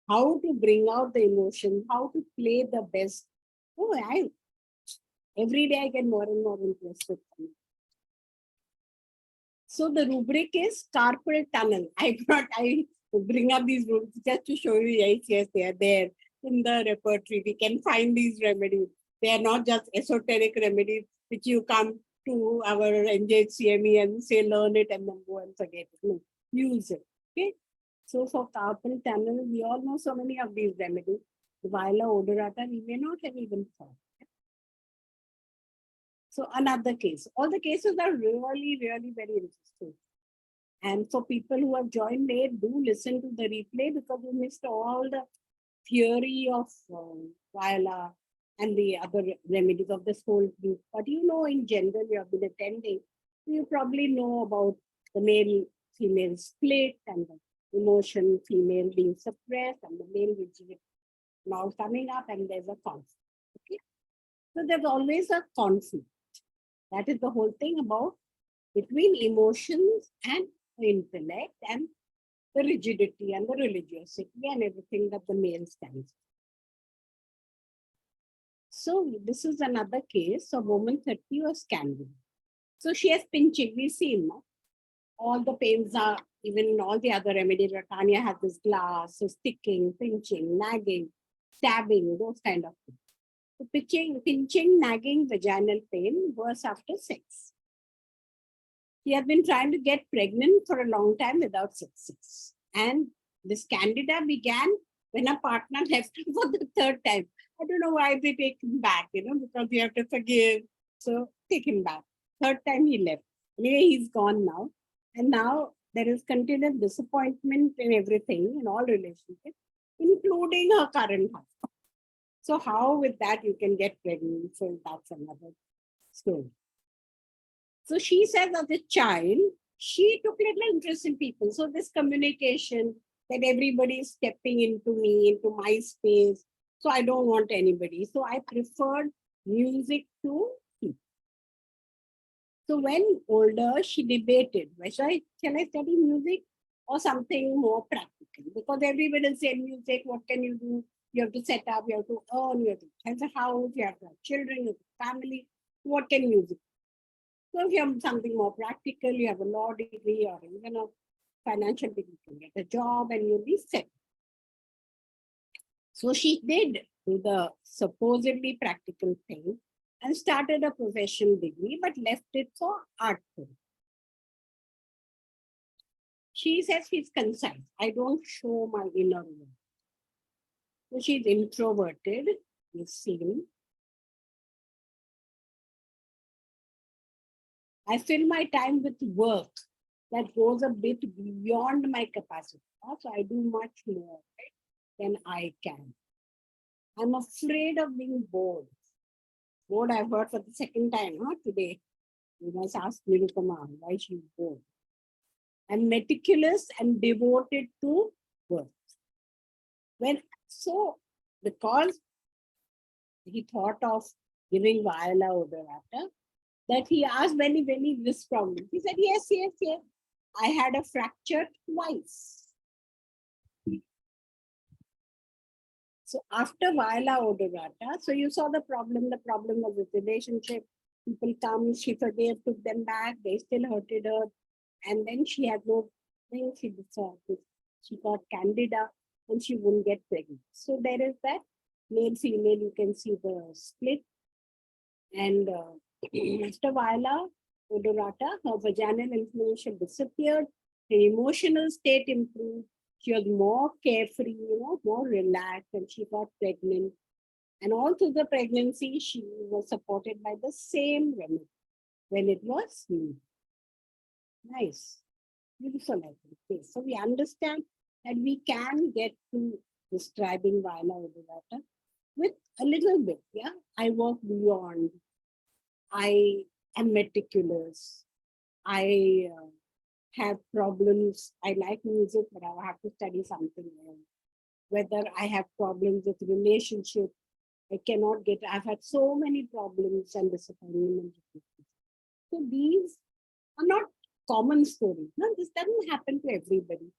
how to bring out the emotion, how to play the best? Oh, every day I get more and more interested. So the rubric is carpal tunnel. I bring up these rubrics just to show you, yes, they are there in the repertory. We can find these remedies. They are not just esoteric remedies which you come to our NJ CME and say learn it and then go and forget it. No, use it. Okay. So for carpal tunnel, we all know so many of these remedies. The viola odorata, we may not have even thought. So another case. All the cases are really, really very interesting. And for people who have joined late, do listen to the replay because you missed all the theory of viola and the other remedies of this whole group. But you know, in general, you have been attending. You probably know about the male-female split and the emotion female being suppressed and the male rigid now coming up, and there's a conflict. Okay? So there's always a conflict. That is the whole thing about between emotions and the intellect and the rigidity and the religiosity and everything that the male stands for. So this is another case. So woman 30 was scandal. So she has pinching. We've seen all the pains are, even in all the other remedies. Tanya has this glass, so sticking, pinching, nagging, stabbing, those kind of things. So pinching, nagging, vaginal pain, worse after sex. She had been trying to get pregnant for a long time without success. And this candida began when a partner left her for the 3rd time. I don't know why they take him back, because you have to forgive. So take him back. 3rd time he left. Anyway, he's gone now. And now there is continuous disappointment in everything, in all relationships, including her current husband. So how with that you can get pregnant? So that's another story. So she says as a child, she took little interest in people. So this communication that everybody is stepping into me, into my space. So I don't want anybody. So I preferred music to people. So when older, she debated, shall I study music or something more practical? Because everybody said music, what can you do? You have to set up, you have to earn, you have to have a house, you have to have children, you have a family. What can music do? So if you have something more practical, you have a law degree or even a financial degree, you can get a job and you'll be set. So she did do the supposedly practical thing and started a professional degree, but left it for art. She says she's concise. I don't show my inner world. So she's introverted, you've seen. I fill my time with work that goes a bit beyond my capacity. So I do much more than I can. I'm afraid of being bored. Bored, I've heard for the 2nd time today. You must ask Nirupama why she's bored. I'm meticulous and devoted to work. Because he thought of giving viola odorata, that he asked when he this problem. He said, yes. I had a fracture twice. So after Viola Odorata, so you saw the problem was with relationship. People come, she forgave, took them back, they still hurted her. And then she had no thing, she got candida and she wouldn't get pregnant. So there is that male, female, you can see the split. And after Viola Odorata, her vaginal inflammation disappeared, her emotional state improved, she was more carefree, more relaxed, and she got pregnant. And all through the pregnancy, she was supported by the same remedy when it was new. Nice. Beautiful, I think. Okay. So we understand that we can get to describing Viola Odorata with a little bit. Yeah. I work beyond. I am meticulous. I have problems. I like music, but I have to study something else. Whether I have problems with relationship, I cannot get, I've had so many problems and disappointment. So these are not common stories. No, this doesn't happen to everybody.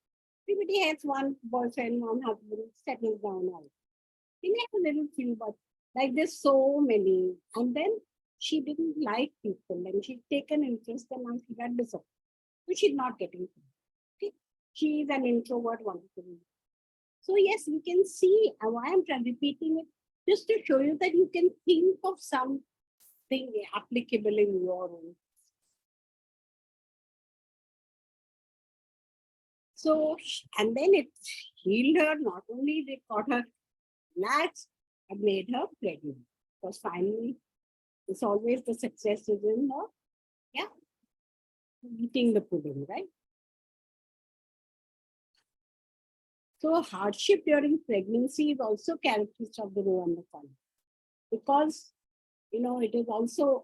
Everybody has one boyfriend, one husband, settles down out. They may have a little few, but like there's so many. And then she didn't like people and she'd taken interest and now she got disappointed. So she's not getting through. Okay? She is an introvert, wonderful. So yes, we can see why I'm repeating it, just to show you that you can think of something applicable in your own. So, and then it healed her, not only they got her relaxed, but made her pregnant. Because finally, it's always the success is in the, yeah, eating the pudding, right? So hardship during pregnancy is also characteristic of the row and the column. Because, it is also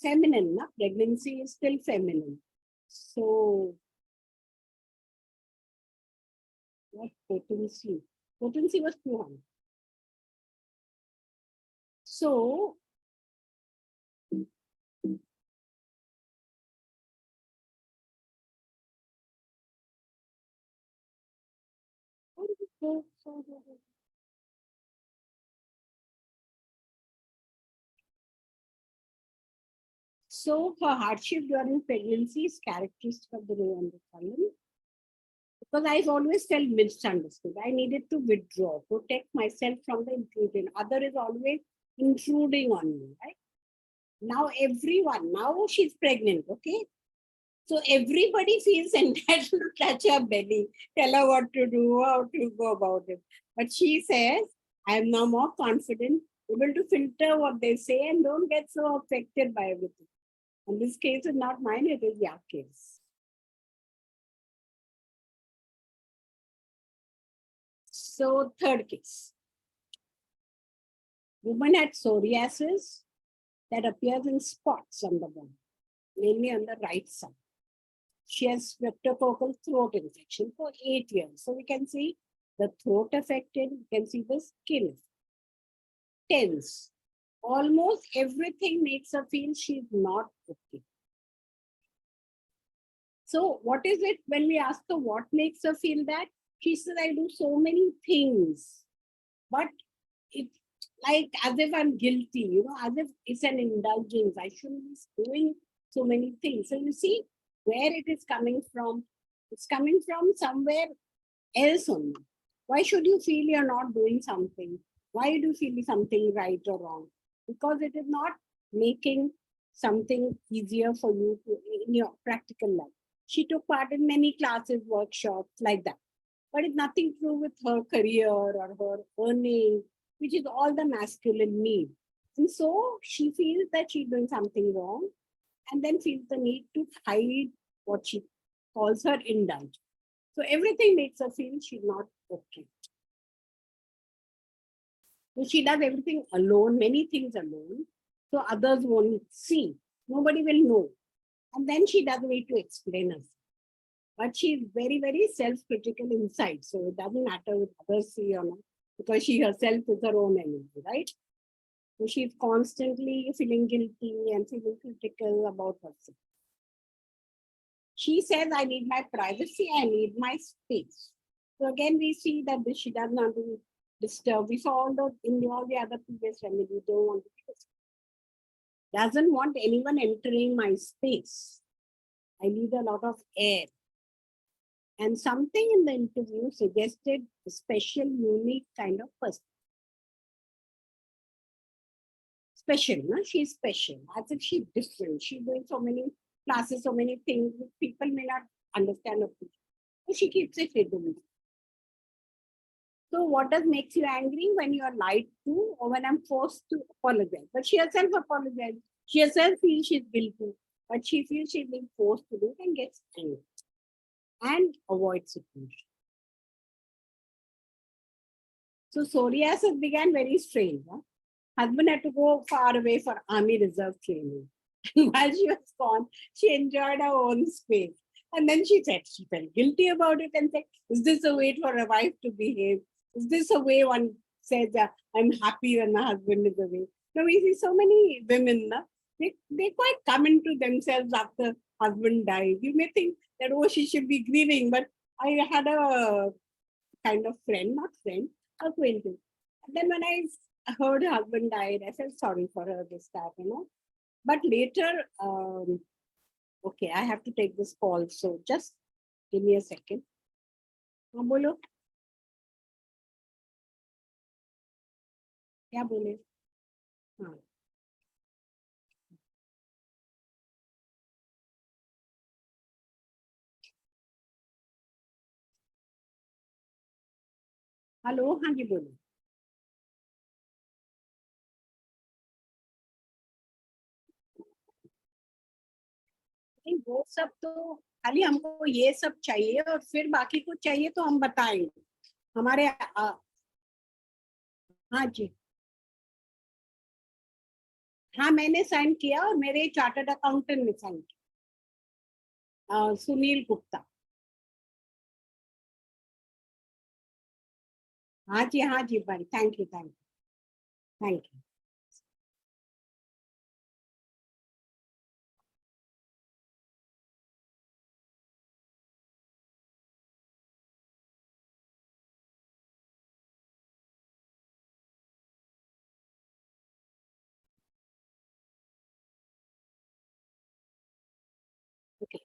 feminine. Na? Pregnancy is still feminine. So, what potency? Potency was 200. So, so her hardship during pregnancy is characteristic of the row and the column. Because I've always felt misunderstood. I needed to withdraw, protect myself from the intrusion. Other is always intruding on me, right? Now now she's pregnant, okay? So everybody feels entitled to touch her belly, tell her what to do, how to go about it. But she says, I am now more confident, able to filter what they say and don't get so affected by everything. And this case is not mine, it is your case. So third case. Woman had psoriasis that appears in spots on the body, mainly on the right side. She has streptococcal throat infection for 8 years. So we can see the throat affected, you can see the skin tense. Almost everything makes her feel she's not okay. So what is it when we ask her what makes her feel that? She says, I do so many things, but it's like as if I'm guilty, as if it's an indulgence. I shouldn't be doing so many things. So you see where it is coming from. It's coming from somewhere else only. Why should you feel you're not doing something? Why do you feel something right or wrong? Because it is not making something easier for you in your practical life. She took part in many classes, workshops like that. But it's nothing to do with her career or her earning, which is all the masculine need. And so she feels that she's doing something wrong and then feels the need to hide what she calls her indulgence. So everything makes her feel she's not okay. So she does everything alone, many things alone. So others won't see. Nobody will know. And then she doesn't need to explain herself. But she's very, very self-critical inside. So it doesn't matter if others see or not, because she herself is her own enemy, right? So she's constantly feeling guilty and feeling critical about herself. She says, I need my privacy, I need my space. So again, we see that she does not disturbed. We saw all the in all the other previous remedies. Don't want to be disturbed. Doesn't want anyone entering my space. I need a lot of air. And something in the interview suggested a special, unique kind of person. Special, no? She's special. As if she's different. She's doing so many classes, so many things which people may not understand. So she keeps it hidden. So what does makes you angry? When you are lied to or when I'm forced to apologize. But she herself apologizes. She herself feels she's guilty. But she feels she's being forced to do it and gets angry. And avoids situation. So psoriasis began very strange. Huh? Husband had to go far away for Army Reserve training. And while she was gone, she enjoyed her own space. And then she said she felt guilty about it and said, is this a way for a wife to behave? Is this a way one says, I'm happy when my husband is away? Now we see so many women, they quite come into themselves after husband dies. You may think that, oh, she should be grieving, but I had a kind of friend, not friend, acquaintance. And then when I heard her husband died, I felt sorry for her, this, that. But later, okay, I have to take this call. So just give me a second. हाँ बोलो क्या बोले हाँ hello हाँ जी बोलो नहीं वो सब तो खाली हमको ये सब चाहिए और फिर बाकी कुछ चाहिए तो हम बताएंगे हमारे हाँ जी हाँ मैंने साइन किया और मेरे चार्टर्ड अकाउंटेंट ने साइन किया सुनील गुप्ता हाँ जी भाई thank you thank you Okay,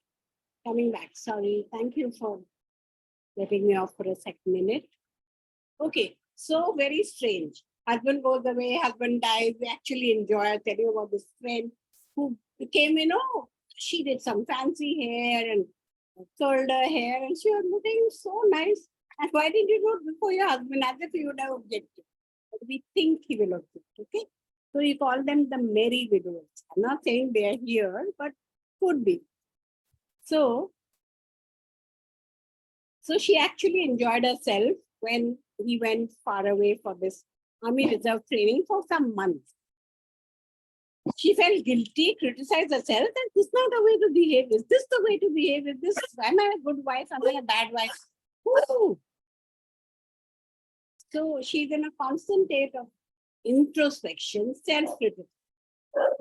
coming back. Sorry, thank you for letting me off for a second minute. Okay, so very strange. Husband goes away, husband dies. We actually enjoy. I'll tell you about this friend who became, she did some fancy hair and curled her hair, and she was looking so nice. And why did you do it before your husband? As if you would have objected. But we think he will object, okay? So you call them the merry widows. I'm not saying they are here, but could be. So she actually enjoyed herself when he went far away for this Army Reserve training for some months. She felt guilty, criticized herself, and this is not a way to behave. Is this the way to behave? Is this, am I a good wife? Am I a bad wife? Ooh. So she's in a constant state of introspection, self-criticism.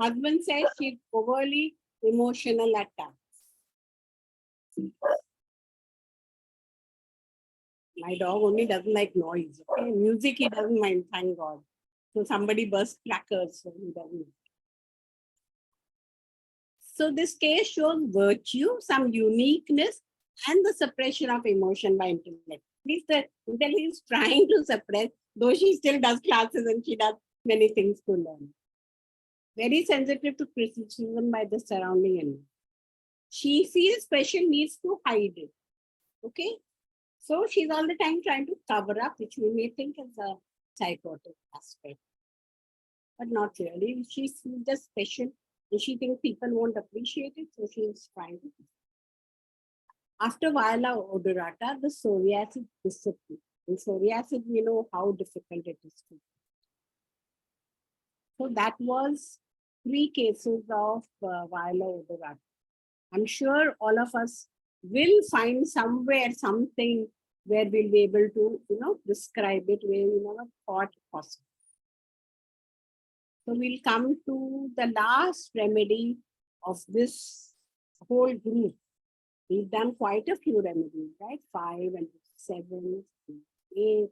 Husband says she's overly emotional at times. My dog only doesn't like noise. Okay? Music he doesn't mind, thank God. So somebody burst crackers, so he doesn't. So this case shows virtue, some uniqueness, and the suppression of emotion by intellect. At least the intellect is trying to suppress, though she still does classes and she does many things to learn. Very sensitive to criticism by the surrounding environment. She feels special needs to hide it. Okay? So she's all the time trying to cover up, which we may think is a psychotic aspect. But not really. She's just special and she thinks people won't appreciate it, so she's trying to. After Viola odorata, the psoriasis disappeared. In psoriasis, we know how difficult it is to. So that was 3 cases of Viola odorata. I'm sure all of us will find somewhere something where we'll be able to, describe it where we never thought possible. So we'll come to the last remedy of this whole group. We've done quite a few remedies, right? 5 and 7, 8.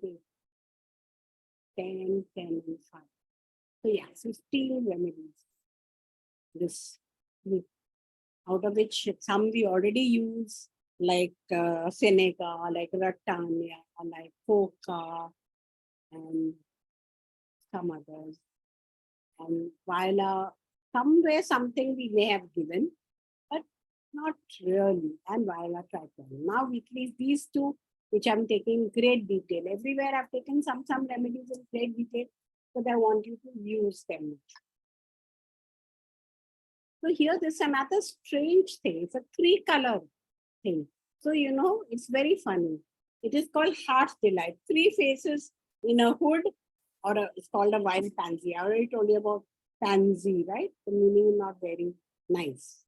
10, 10, and 5. So yeah, 15 remedies. This, out of which some we already use, like Seneca, like Ratania, like Coca, and some others. And while somewhere something we may have given, but not really. And while now at least these two, which I'm taking great detail. Everywhere I've taken some remedies in great detail, but I want you to use them. So here there's another strange thing. It's a 3-color thing. So, it's very funny. It is called Heart's Delight. 3 faces in a hood, or it's called a wild pansy. I already told you about pansy, right? The meaning is not very nice.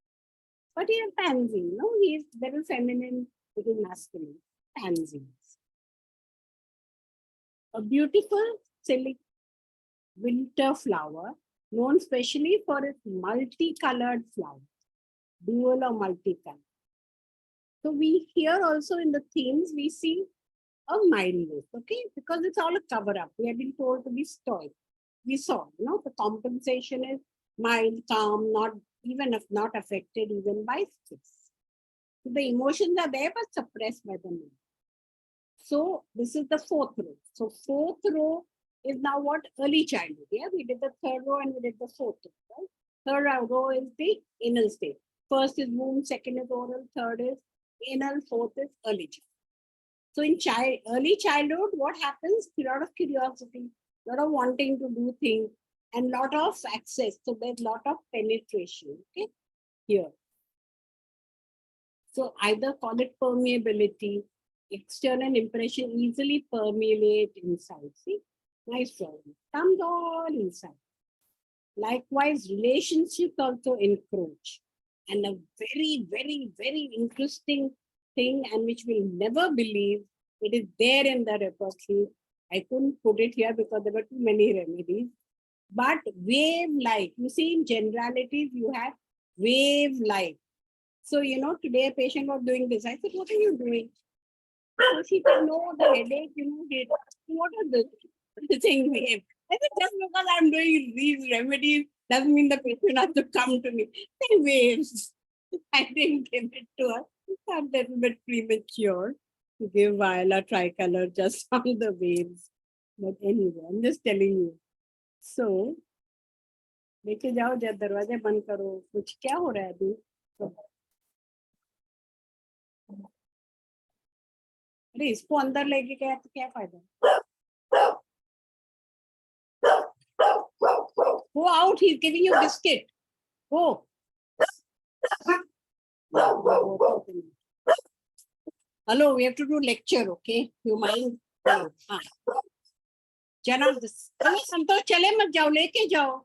But here pansy, he is very feminine, very masculine. Pansies. A beautiful silk winter flower, known specially for its multicolored flowers, dual or multicolored. So we here also in the themes, we see a mildness, okay? Because it's all a cover up. We have been told to be stoic. We saw, the compensation is mild, calm, not even if not affected even by stress. So the emotions are there but suppressed by the mind. So this is the 4th row. So 4th row is now what? Early childhood. Yeah, we did the 3rd row and we did the 4th row. Right? 3rd row is the anal state. 1st is womb, 2nd is oral, 3rd is anal, 4th is early childhood. So in early childhood, what happens? A lot of curiosity, a lot of wanting to do things, and a lot of access. So there's a lot of penetration, okay, here. So either call it permeability, external impression easily permeate inside. See, nice drawing. Comes all inside. Likewise, relationships also encroach. And a very, very, very interesting thing, and which we'll never believe, it is there in the repertory. I couldn't put it here because there were too many remedies. But wave-like, you see in generalities, you have wave-like. So, today a patient was doing this. I said, what are you doing? So she said, no, the headache, what are the thing wave? I said, just because I'm doing these remedies doesn't mean the patient has to come to me. They waves. I didn't give it to her. I'm a little bit premature to give Viola tricolor just on the waves. But anyway, I'm just telling you. So, लेके जाओ जब दरवाजे बंद करो कुछ क्या हो रहा है अभी अरे इसको अंदर लेके गया तो क्या फायदा Go out, he's giving you biscuit. Go. Hello, we have to do lecture, okay? You mind? Jana, संतोष चले मत जाओ लेके जाओ.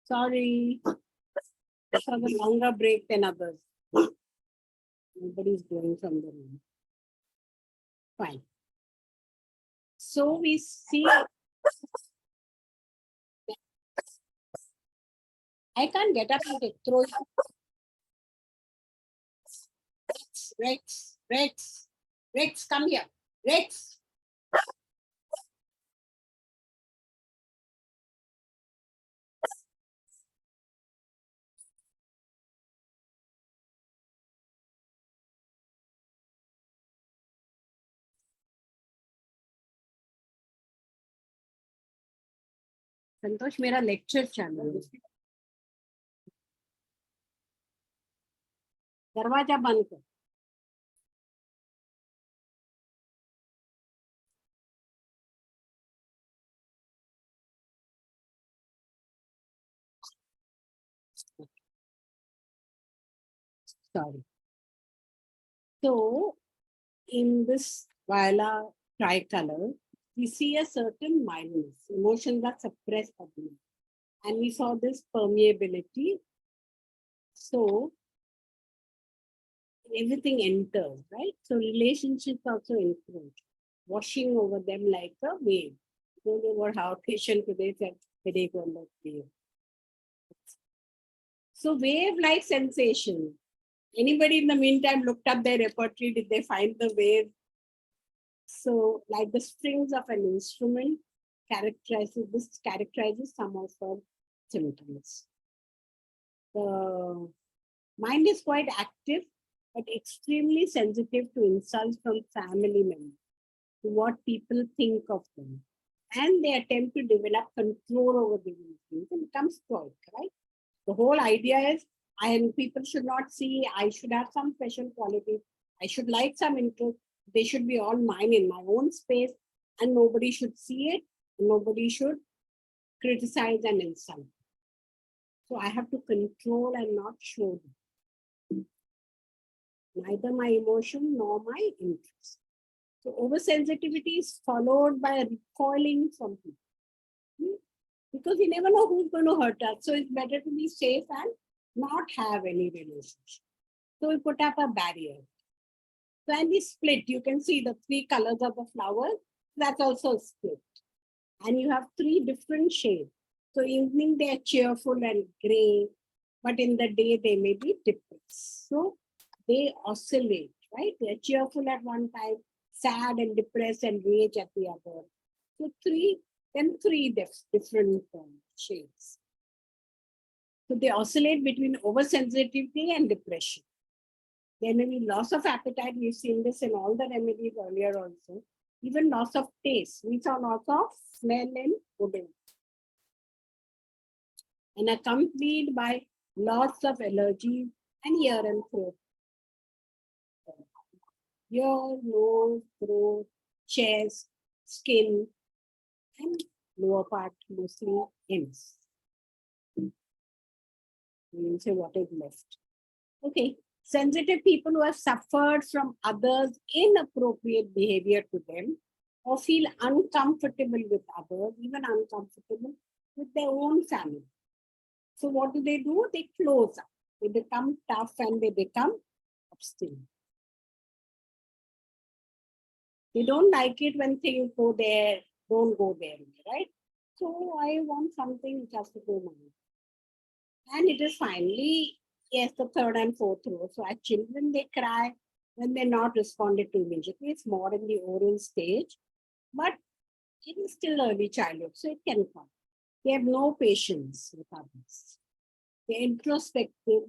Sorry. This was a longer break than others. Nobody's going from the room. Fine. So we see. I can't get up and throw it. Rex, come here. Rex. संतोष मेरा lecture चालू है दरवाजा बंद कर sorry so in this Viola tricolor we see a certain mildness emotions are suppressed and we saw this permeability so everything enters, right? So relationships also encroach, washing over them like a wave. Don't know what how patient today said headache on that wave. So wave-like sensation. Anybody in the meantime looked up their repertory? Did they find the wave? So, like the strings of an instrument characterizes some of her symptoms. The mind is quite active, but extremely sensitive to insults from family members, to what people think of them. And they attempt to develop control over the things and become stoic, right? The whole idea is people should not see, I should have some special quality, I should like some interest, they should be all mine in my own space, and nobody should see it, nobody should criticize and insult. So I have to control and not show them. Neither my emotion nor my interest. So oversensitivity is followed by recoiling from people. Because you never know who's going to hurt us. So it's better to be safe and not have any relationship. So we put up a barrier. So and we split. You can see the 3 colors of the flower. That's also split. And you have 3 different shades. So evening they are cheerful and gray, but in the day they may be depressed. So they oscillate, right? They are cheerful at one time, sad and depressed and rage at the other. So 3 different shades. So they oscillate between oversensitivity and depression. There may be loss of appetite. We've seen this in all the remedies earlier also. Even loss of taste. We saw loss of smell and odor. And accompanied by loss of allergies and ear and throat. Ear, nose, throat, chest, skin, and lower part mostly ends. We will say what is left. Okay. Sensitive people who have suffered from others' inappropriate behavior to them or feel uncomfortable with others, even uncomfortable with their own family. So what do? They close up. They become tough and they become obstinate. They don't like it when things go there, don't go there, right? So I want something which has to go now. And it is finally, yes, the 3rd and 4th row. So as children, they cry when they're not responded to immediately. It's more in the oral stage, but it is still early childhood, so it can come. They have no patience with others. They're introspective,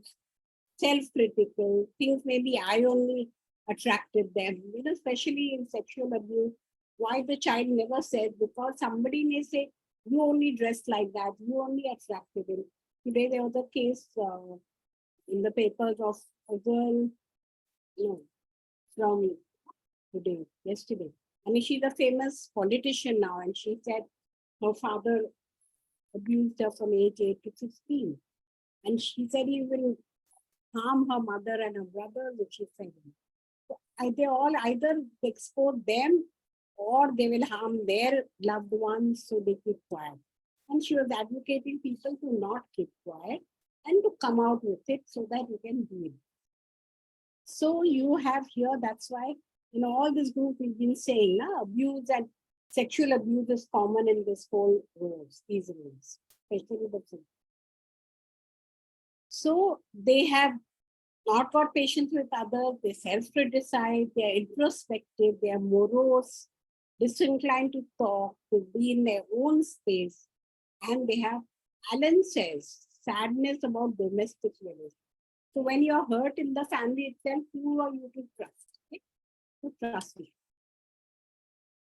self-critical. Things maybe I only attracted them, especially in sexual abuse. Why the child never said, because somebody may say, you only dressed like that, you only attracted him. Today there was a case in the papers of a girl, from yesterday. I mean, she's a famous politician now, and she said her father abused her from age 8 to 16. And she said he will harm her mother and her brother, which is said. They all either expose them or they will harm their loved ones, so they keep quiet. And she was advocating people to not keep quiet and to come out with it so that you can deal. So you have here, that's why in all this group we've been saying, abuse and sexual abuse is common in this whole rows, these rows, especially the children. So they have not got patience with others, they self-criticize, they are introspective, they are morose, disinclined to talk, to be in their own space, and they have, Alan says, sadness about domestic relations. So when you're hurt in the family itself, who are you to trust? Okay? To trust me.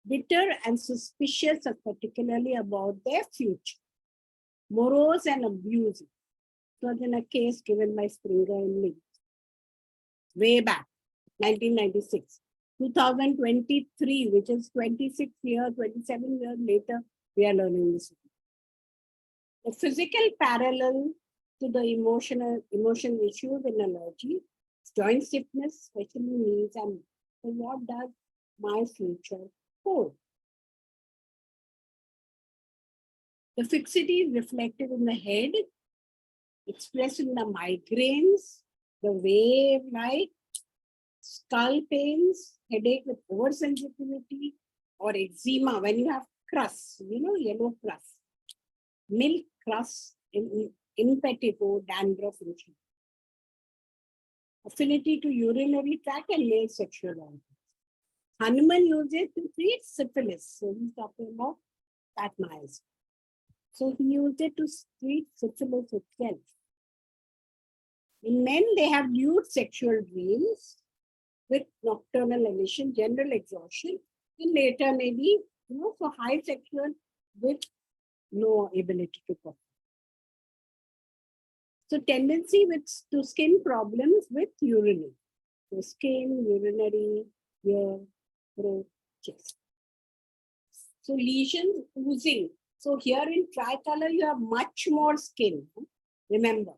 Bitter and suspicious, particularly about their future. Morose and abusive. It was in a case given by Springer and Lee. Way back, 1996. 2023, which is 26 years, 27 years later, we are learning this. The physical parallel to the emotional issues in allergy, joint stiffness, especially knees, and so what does my future hold? The fixity is reflected in the head, expressed in the migraines, the wave-like, skull pains, headache with oversensitivity, or eczema when you have crust, yellow crust, milk crust, impetigo, dandruff, issue. Affinity to urinary tract and male sexual organs. Hanuman used it to treat syphilis. So he's talking about that mice. So he used it to treat syphilis itself. In men, they have lewd sexual dreams with nocturnal emission, general exhaustion, and later maybe, for high sexual with no ability to perform. So tendency to skin problems with urinary. So skin, urinary, ear, throat, chest. So lesions oozing. So here in tricolor, you have much more skin. Remember.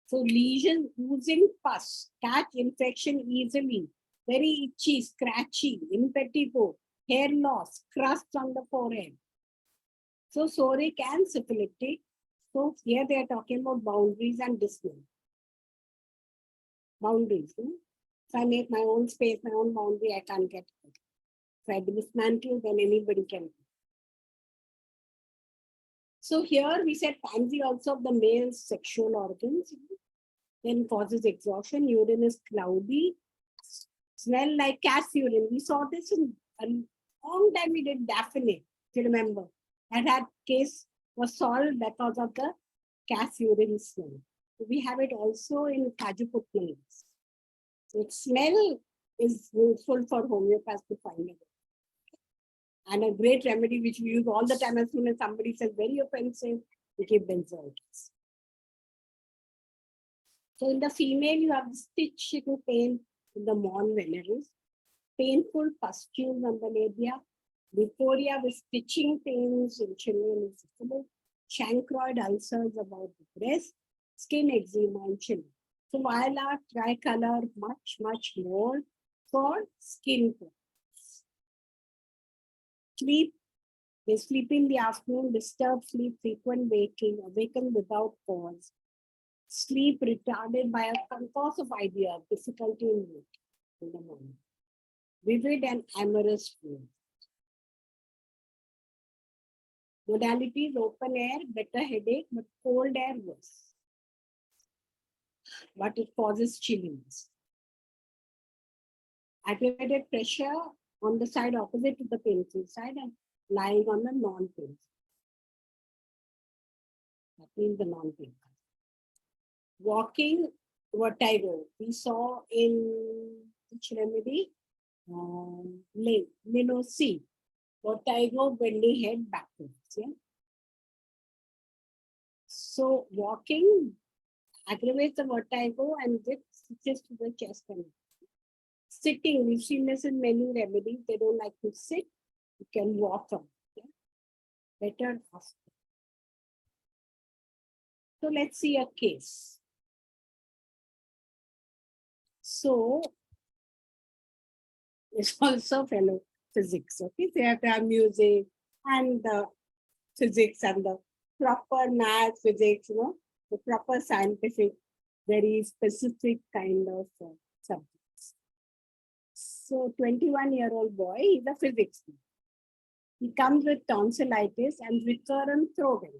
So lesions oozing pus, catch infection easily, very itchy, scratchy, impetigo, hair loss, crusts on the forehead. So psoriatic and syphilitic. So here they are talking about boundaries and distance. Boundaries. If I make my own space, my own boundary, I can't get it. If I dismantle, then anybody can. So here we said pansy also of the male sexual organs. Then causes exhaustion, urine is cloudy, smell like calf urine. We saw this in a long time we did Daphne, if you remember. That case was solved because of the calf urine smell. So we have it also in Kajuputnam. So its smell is useful for homeopaths to find it. And a great remedy which we use all the time as soon as somebody says very offensive, we keep benzoids. So in the female, you have stitching pain in the mon veneris, painful pustules on the labia, Victoria with stitching pains in children is visible, chancroid ulcers about the breast, skin eczema in children. So viola, tricolor, much more for skin problems. Sleep, they sleep in the afternoon, disturbed sleep, frequent waking, awaken without cause. Sleep retarded by a concourse of ideas, difficulty in waking in the morning. Vivid and amorous dreams. Modalities, open air, better headache, but cold air worse. But it causes chilliness. Activated pressure on the side opposite to the painful side and lying on the non-painful. That means the non-painful. Walking vertigo. We saw in which remedy? Linosi. Vertigo, bending head backwards. Yeah? So walking aggravates the vertigo and this switches to the chest. And sitting, we've seen this in many remedies. They don't like to sit. You can walk up. Yeah? Better after. So let's see a case. So it's also fellow physics. Okay, so you have to have music and the physics and the proper math, physics, the proper scientific, very specific kind of subjects. So 21-year-old boy, he's a physics teacher. He comes with tonsillitis and recurrent throat pain.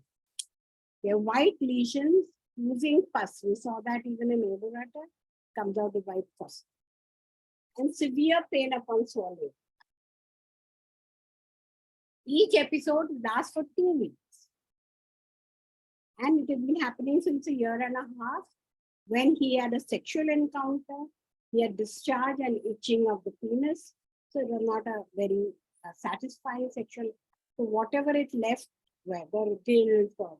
They have white lesions using pus. We saw that even in odorata, comes out with white pus. And severe pain upon swallowing. Each episode lasts for 2 weeks. And it has been happening since a year and a half. When he had a sexual encounter, he had discharge and itching of the penis. So it was not a very satisfying sexual. So whatever it left, whether guilt or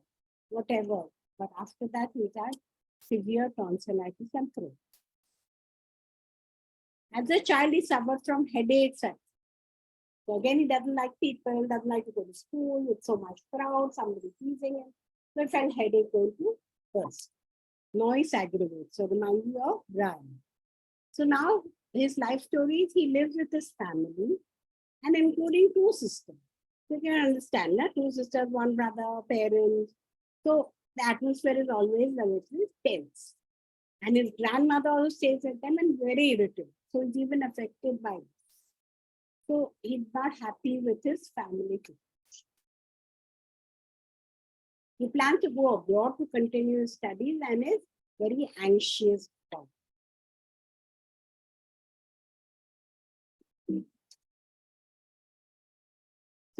whatever, but after that he had severe tonsillitis and throat. As a child, he suffered from headaches. So again, he doesn't like people, doesn't like to go to school with so much crowd, somebody teasing him. So he felt headache going to burst. Noise aggravates. So remind you of Brian. So now his life stories, he lives with his family and including 2 sisters. So you can understand that 2 sisters, 1 brother, parents. So the atmosphere is always a little tense. And his grandmother also stays with them and very irritated. So he's even affected by this. So he's not happy with his family too. He planned to go abroad to continue his studies and is very anxious.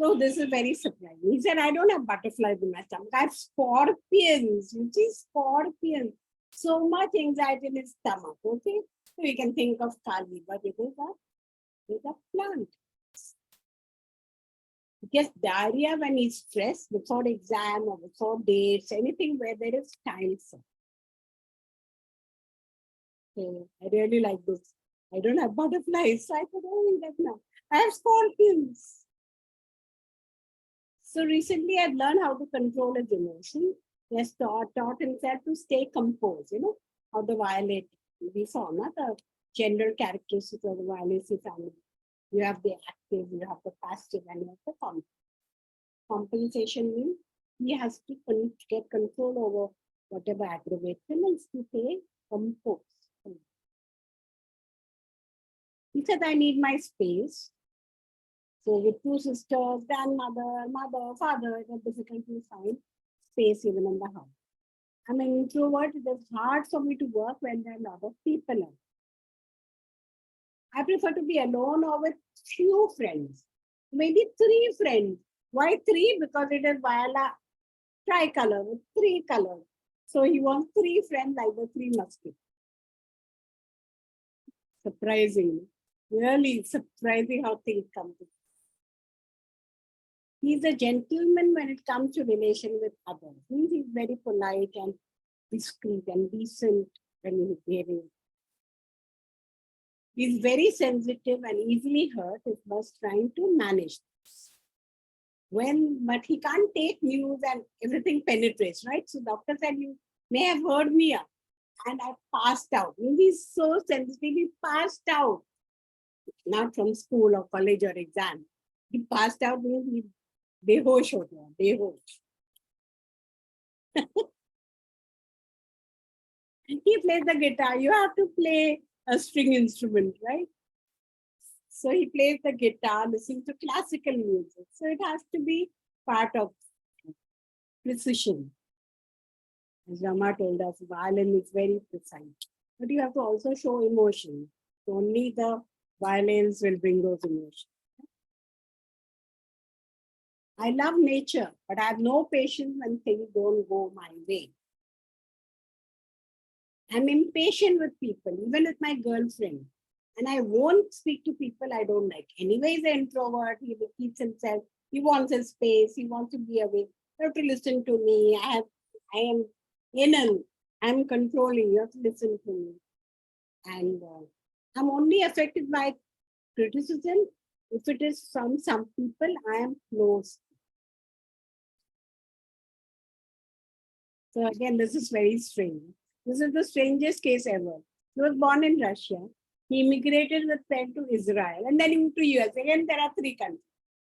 So this is very surprising. He said, I don't have butterflies in my stomach. I have scorpions, which is scorpions. So much anxiety in his stomach. Okay. So we can think of Kali, but it is a plant. Because diarrhea when he's stressed, before exam or before dates, anything where there is time. So I really like this. I don't have butterflies, so I could only that now. I have scorpions. So recently I've learned how to control his emotion. He has taught himself to stay composed, how the violet, we saw, not the general characteristics of the Violaceae family. You have the active, you have the passive, and you have the compensation. Compensation means he has to get control over whatever aggravates him and to stay composed. He said, I need my space. So with two sisters, grandmother, mother, father, it was difficult to find space even in the house. I'm an introvert. It is hard for me to work when there are a lot of people around. I prefer to be alone or with few friends. Maybe 3 friends. Why 3? Because it is Viola tricolor with 3 colors. So he wants 3 friends like the 3 musketeers. Surprising. Really surprising how things come to. He's a gentleman when it comes to relation with others. He's very polite and discreet and decent when he's behaving. He's very sensitive and easily hurt if was trying to manage this. But he can't take news and everything penetrates, right? So doctor said, you may have heard me and I passed out. He's so sensitive, he passed out. Not from school or college or exam. He passed out, means he behosh ho gaya, behosh. He plays the guitar. You have to play a string instrument, right? So he plays the guitar, listening to classical music. So it has to be part of precision. As Rama told us, violin is very precise. But you have to also show emotion. So only the violins will bring those emotions. I love nature, but I have no patience when things don't go my way. I'm impatient with people, even with my girlfriend. And I won't speak to people I don't like. Anyway, he's an introvert. He keeps himself. He wants his space. He wants to be away. You have to listen to me. I am inner. I'm controlling. You have to listen to me. And I'm only affected by criticism if it is from some people I am close. So again, this is very strange. This is the strangest case ever. He was born in Russia. He immigrated with pen to Israel and then he moved to US. Again, there are 3 countries.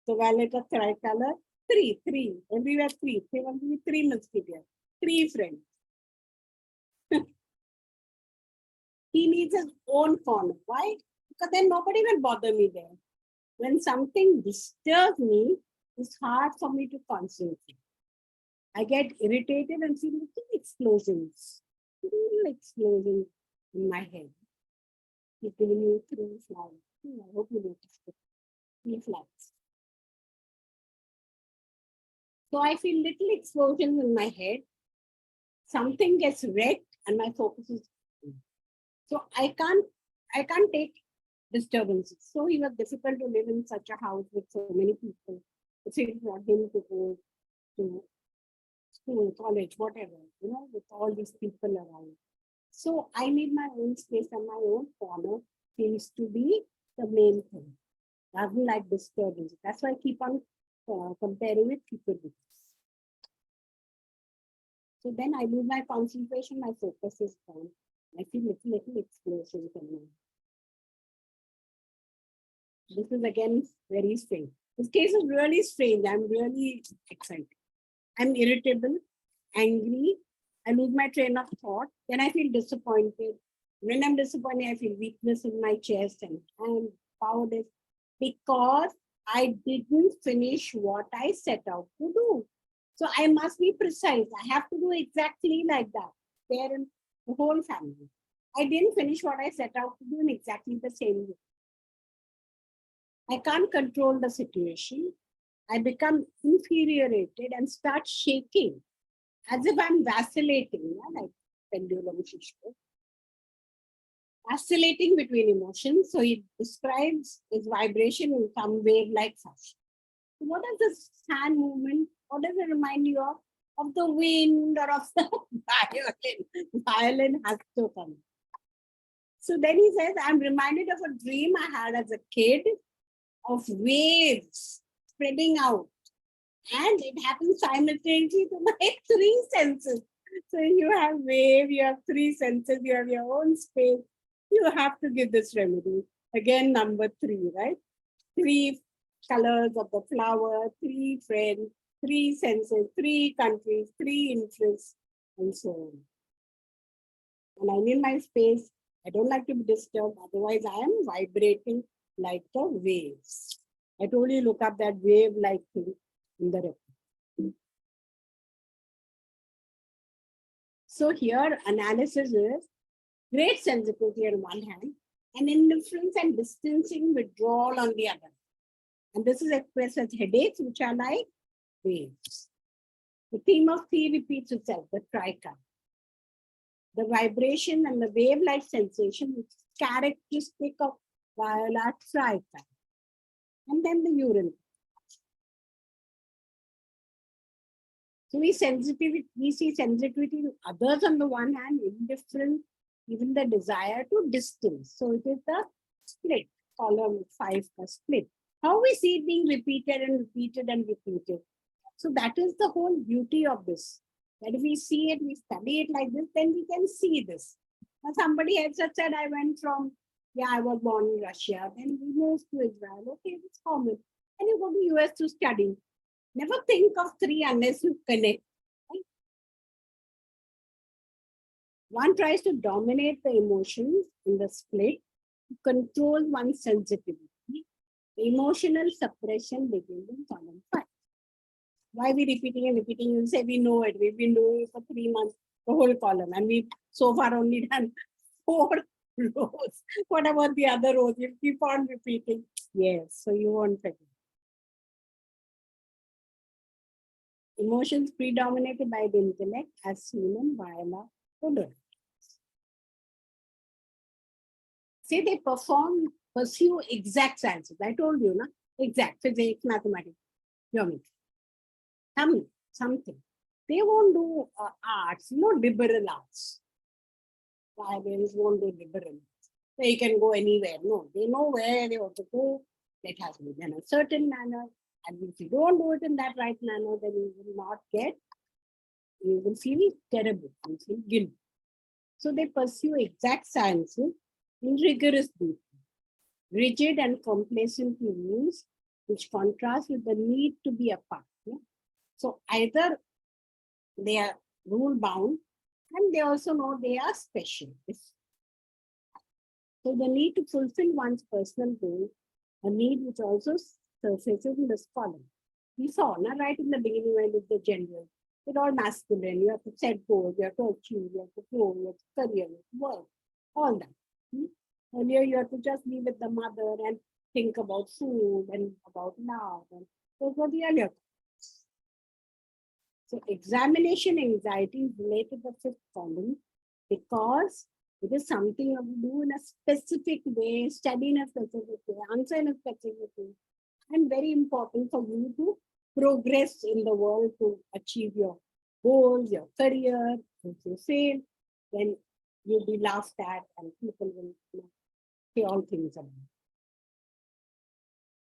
So violet of tricolor, 3. Everywhere 3. They want to be 3 musketeers, 3 friends. He needs his own corner. Why? Because then nobody will bother me there. When something disturbs me, it's hard for me to concentrate. I get irritated and see little explosions. Little explosions in my head. He's giving me 3 flowers. I hope you noticed it. 3 flowers. So I feel little explosions in my head. Something gets wrecked and my focus is gone. So I can't take disturbances. So it was difficult to live in such a house with so many people. If it brought him to go to school, college, whatever, with all these people around. So I need my own space and my own corner seems to be the main thing. I don't like disturbance. That's why I keep on comparing with people with this. So then I lose my concentration, my focus is gone. I feel little explosions in my. This is again very strange. This case is really strange. I'm really excited. I'm irritable, angry. I lose my train of thought. Then I feel disappointed. When I'm disappointed, I feel weakness in my chest and I'm powerless because I didn't finish what I set out to do. So I must be precise. I have to do exactly like that. Parent, the whole family. I didn't finish what I set out to do in exactly the same way. I can't control the situation. I become infuriated and start shaking as if I'm vacillating, like pendulum shishko. Oscillating between emotions. So he describes his vibration in some wave-like fashion. So what is this hand movement? What does it remind you of? Of the wind or of the violin? Violin has to come. So then he says, I'm reminded of a dream I had as a kid of waves spreading out. And it happens simultaneously to my three senses. So you have wave, you have three senses, you have your own space. You have to give this remedy. Again, number 3, right? 3 colors of the flower, 3 friends, 3 senses, 3 countries, 3 interests, and so on. And I need my space. I don't like to be disturbed. Otherwise, I am vibrating like the waves. I told you, look up that wave-like thing in the record. So here, analysis is great sensitivity on one hand, and indifference and distancing withdrawal on the other. And this is expressed as headaches, which are like waves. The theme of 3 repeats itself, the trichon. The vibration and the wave-like sensation, which is characteristic of viola trichon. And then the urine. So we see sensitivity to others on the one hand, indifference, even the desire to distance. So it is the split, column 5 split. How we see it being repeated and repeated and repeated. So that is the whole beauty of this. That if we see it, we study it like this, then we can see this. Now somebody else had said, I went from, I was born in Russia, then we moved to Israel. Okay, it's common. And you go to US to study. Never think of 3 unless you connect. Right? One tries to dominate the emotions in the split to control one's sensitivity. Emotional suppression begins in column 5. Why are we repeating and repeating? You say we know it. We've been doing it for 3 months, the whole column. And we've so far only done 4 rows. What about the other rows? You keep on repeating. Yes, so you won't forget. Emotions predominated by the intellect as seen in Viola Odor. Say they pursue exact sciences. I told you, na? Exact, physics, mathematics, geometry. Something. They won't do arts, liberal arts. Librarians won't do liberal arts. They can go anywhere. No, they know where they want to go. It has to be done in a certain manner. And if you don't do it in that right manner, then you will feel terrible, you feel guilty. So they pursue exact sciences in rigorous beauty, rigid and complacent rules, which contrast with the need to be apart. Yeah? So either they are rule bound and they also know they are special. So the need to fulfill one's personal goal, a need which also surfaces in this column. We saw, right in the beginning when it's the general, it's all masculine. You have to set goals, you have to achieve, you have to grow, you have to career, you have to work, all that. Earlier, you have to just be with the mother and think about food and about love. And those were the earlier. So examination anxiety is related to the 5th column because it is something you have to do in a specific way, study in a specific way, answer in a specific way, and very important for you to progress in the world to achieve your goals, your career. If you fail, then you'll be laughed at and people will say all things about it.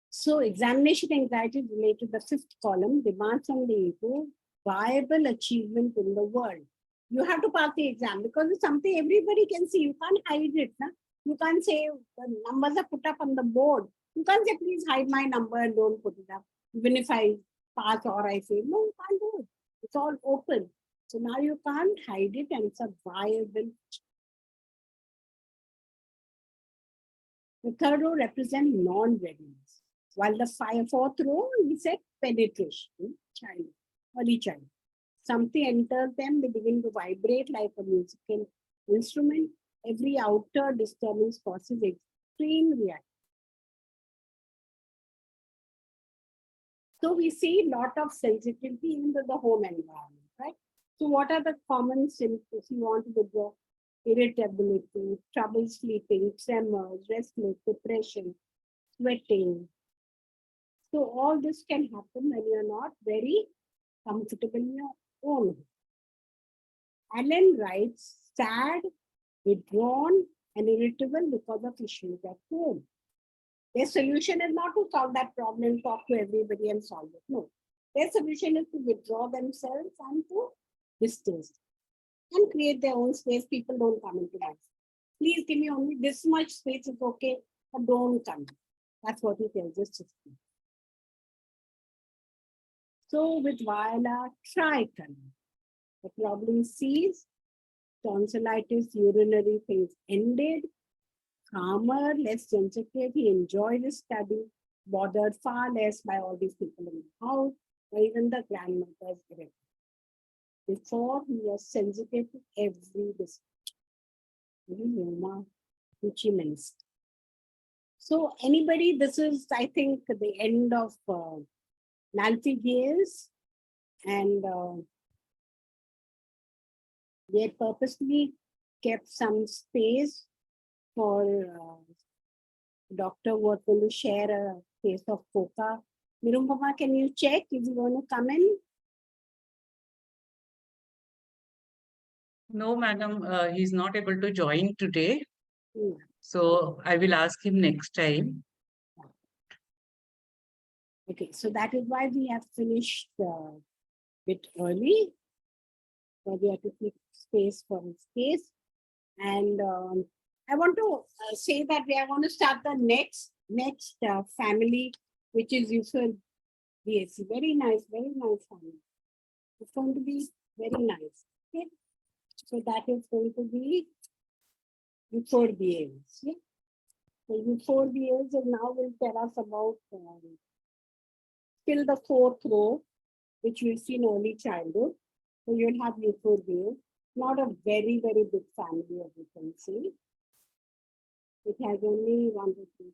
So examination anxiety is related to the 5th column, demands on the ego, viable achievement in the world. You have to pass the exam because it's something everybody can see. You can't hide it. Huh? You can't say the numbers are put up on the board. You can't say, please hide my number and don't put it up. Even if I pass or I fail, no, you can't do it. It's all open. So now you can't hide it and it's a viable. The 3rd row represents non-readiness. While the 4th row, we said penetration, child, early child. Something enters them, they begin to vibrate like a musical instrument. Every outer disturbance causes extreme reaction. So we see a lot of sensitivity into the home environment, right? So what are the common symptoms you want to withdraw? Irritability, trouble sleeping, tremors, restless, depression, sweating. So all this can happen when you're not very comfortable in your own home. Alan writes, sad, withdrawn, and irritable because of issues at home. Their solution is not to solve that problem, talk to everybody and solve it. No. Their solution is to withdraw themselves and to distance and create their own space. People don't come into my space. Please give me only this much space, is okay, but don't come. That's what he tells us to do. So with Viola, try color. The problem ceased, tonsillitis, urinary things ended, calmer, less sensitive. He enjoyed his study, bothered far less by all these people in the house, or even the grandmother's grave. Before, he was sensitive to every district. Which he means. So anybody, this is, I think, the end of Nalfigius, and they had purposely kept some space for doctor was going to share a case of coca. Nirumbama, can you check if you want to come in? No, madam, he's not able to join today. Hmm. So I will ask him next time. Okay, so that is why we have finished a bit early. So we have to keep space for his case. And I want to say that we are going to start the next family, which is usual BSc. Very nice family. It's going to be very nice. Okay, so that is going to be U4 BAs. Yeah? So U4 BAs now will tell us about till the 4th row, which we've seen early childhood. So you'll have U4 BAs. Not a very, very big family, as you can see. It has only 1, 2, 3,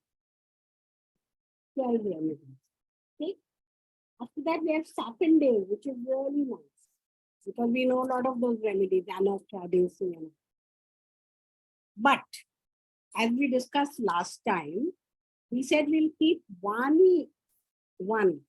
12 remedies. Okay. After that, we have Sapindale, which is really nice because we know a lot of those remedies, anotradin. But as we discussed last time, we said we'll keep one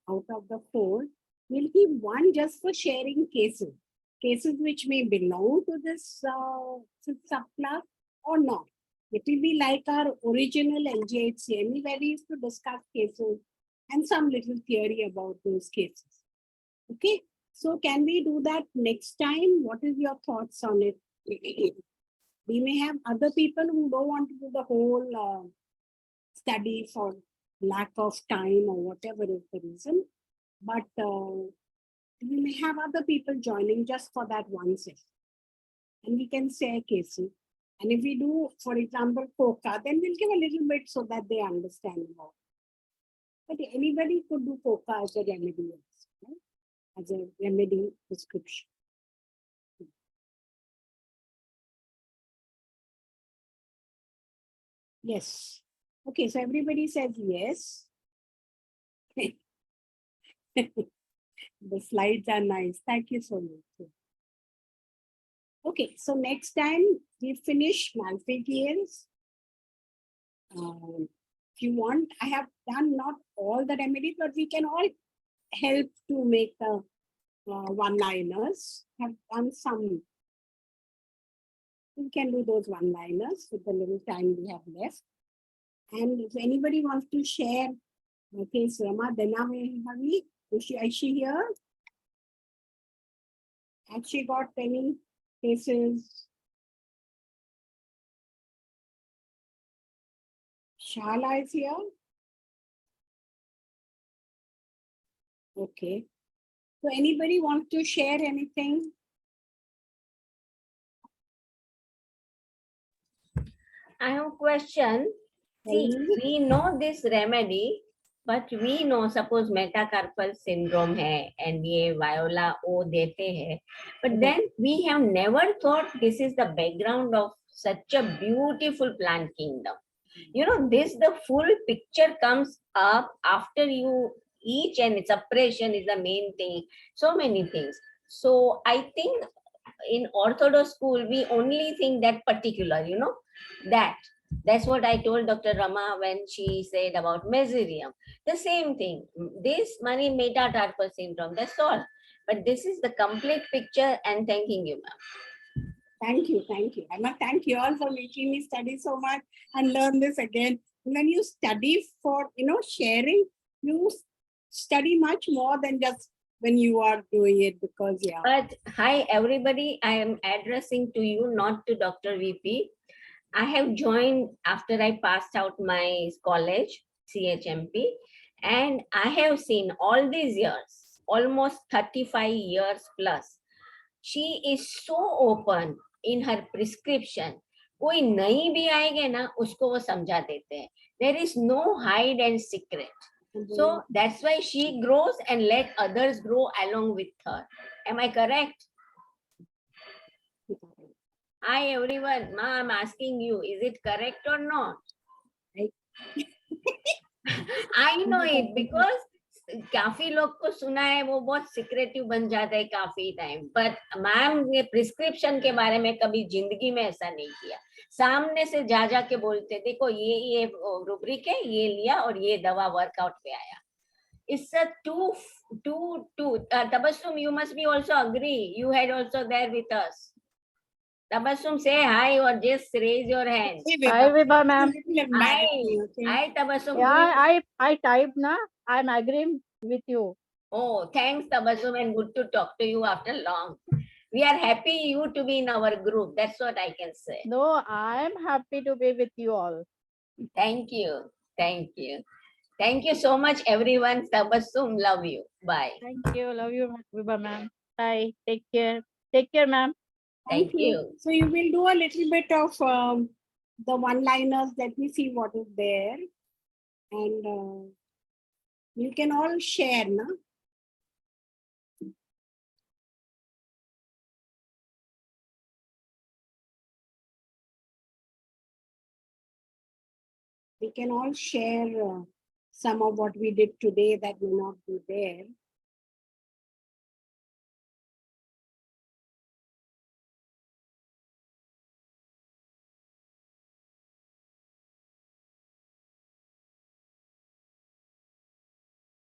out of the 4. We'll keep one just for sharing cases which may belong to this subclass or not. It will be like our original LGH CME where we used to discuss cases and some little theory about those cases. Okay, so can we do that next time? What is your thoughts on it? We may have other people who don't want to do the whole study for lack of time or whatever is the reason, but we may have other people joining just for that one session. And we can share cases. And if we do, for example, coca, then we'll give a little bit so that they understand more. But anybody could do coca as a remedy, right? As a remedy prescription. Yes. Okay, so everybody says yes. The slides are nice. Thank you so much. Okay, so next time we finish Malpighians. If you want, I have done not all the remedies, but we can all help to make the one-liners. Have done some. We can do those one-liners with the little time we have left. And if anybody wants to share, okay, Rama, Danavi, is she here? Has she got any cases? Shala is here. Okay. So anybody want to share anything? I have a question. See, we know this remedy, but we know suppose metacarpal syndrome hai and ye viola o dete hai. But then we have never thought this is the background of such a beautiful plant kingdom. You know, the full picture comes up after you each and suppression is the main thing. So many things. So I think in Orthodox school, we only think that particular, that's what I told Dr. Rama when she said about mesothelium. The same thing. This money metatarpal syndrome, that's all. But this is the complete picture, and thanking you, ma'am. Thank you, thank you. I must thank you all for making me study so much and learn this again. When you study for, sharing, you study much more than just when you are doing it, because, yeah. But hi, everybody. I am addressing to you, not to Dr. VP. I have joined after I passed out my college, CHMP, and I have seen all these years, almost 35 years plus. She is so open in her prescription. कोई नहीं भी आएगा ना, उसको वो समझा देते हैं. There is no hide and secret. So that's why she grows and let others grow along with her. Am I correct? Hi everyone, Ma, I'm asking you, is it correct or not? I know it because काफी लोग को सुना है, वो बहुत secretive बन जाता है काफी टाइम. बट मैम ने प्रिस्क्रिप्शन के बारे में कभी जिंदगी में ऐसा नहीं किया. सामने से जा के बोलते, देखो ये रूब्रिक है, ये लिया और ये दवा वर्कआउट पे आया. It's a two. Tabassum, you must be also agree. You had also there with us. Tabassum, say hi or just raise your hand. Hi, Vibha ma'am. Hi, Tabassum. Yeah, I typed na. I'm agreeing with you. Oh, thanks, Tabassum, and good to talk to you after long. We are happy you to be in our group. That's what I can say. No, I'm happy to be with you all. Thank you. Thank you. Thank you so much, everyone. Tabassum, love you. Bye. Thank you. Love you, Vibha ma'am. Bye. Take care. Take care, ma'am. Thank you. So you will do a little bit of the one-liners. Let me see what is there. And you can all share, na? We can all share some of what we did today that may not be there.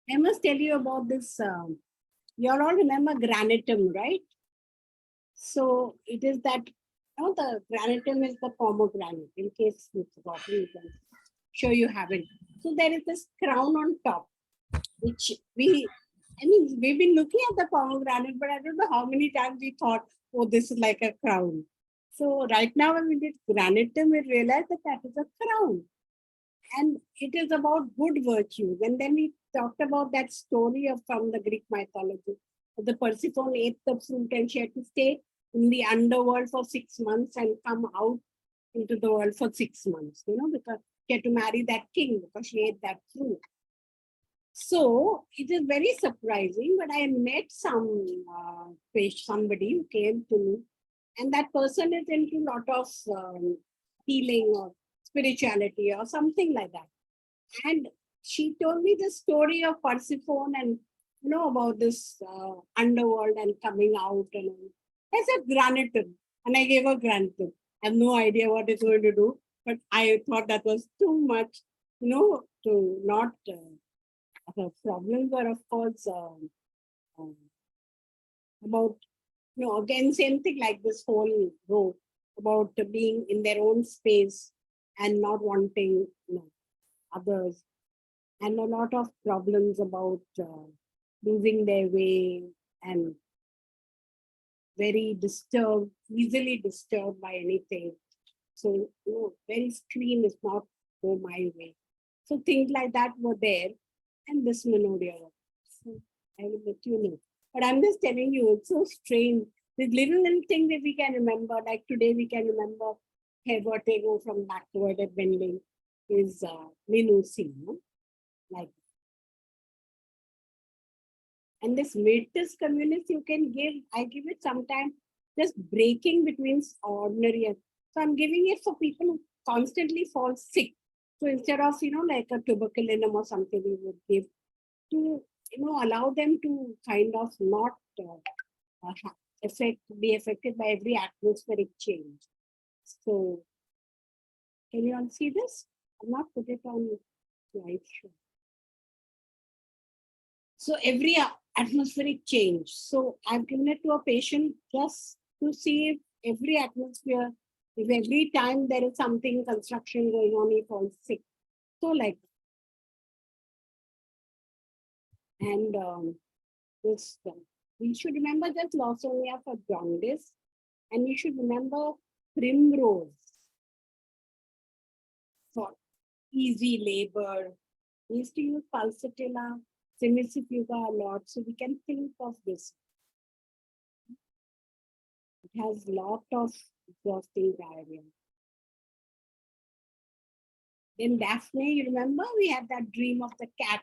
I must tell you about this. You all remember granitum, right? So it is that, the granitum is the pomegranate. In case you've forgotten, you can show you haven't. So there is this crown on top, which we've been looking at the pomegranate, but I don't know how many times we thought, oh, this is like a crown. So right now when we did granitum, we realized that is a crown. And it is about good virtues. And then we talked about that story from the Greek mythology. The Persephone ate the fruit and she had to stay in the underworld for 6 months and come out into the world for 6 months, because she had to marry that king because she ate that fruit. So it is very surprising, but I met somebody who came to me, and that person is into a lot of healing or spirituality or something like that. And she told me the story of Persephone and about this underworld and coming out and all. I said granitum, and I gave her granitum. I have no idea what it's going to do, but I thought that was too much, to not. Her problems were, of course, about, again, same thing like this whole row about being in their own space and not wanting others, and a lot of problems about losing their way and very disturbed, easily disturbed by anything. So, very screen is not go my way. So things like that were there, and this menorrhia. So I will let you know. But I'm just telling you, it's so strange. These little things that we can remember, like today we can remember hair vertigo from backward bending is minusi, like. And this metis communis you can give, I give it sometimes just breaking between ordinary and, so I'm giving it for people who constantly fall sick. So instead of, like a tuberculinum or something, we would give to, allow them to kind of not be affected by every atmospheric change. So, can you all see this? I'll not put it on slideshow. So every atmospheric change. So I've given it to a patient just to see if every atmosphere, if every time there is something construction going on, he falls sick. So like, and this, we should remember that Lawsonia for jaundice, and we should remember primrose for easy labor. We used to use pulsatilla, semicifuga a lot, so we can think of this. It has lot of exhausting diarrhea. Then Daphne, you remember we had that dream of the cat.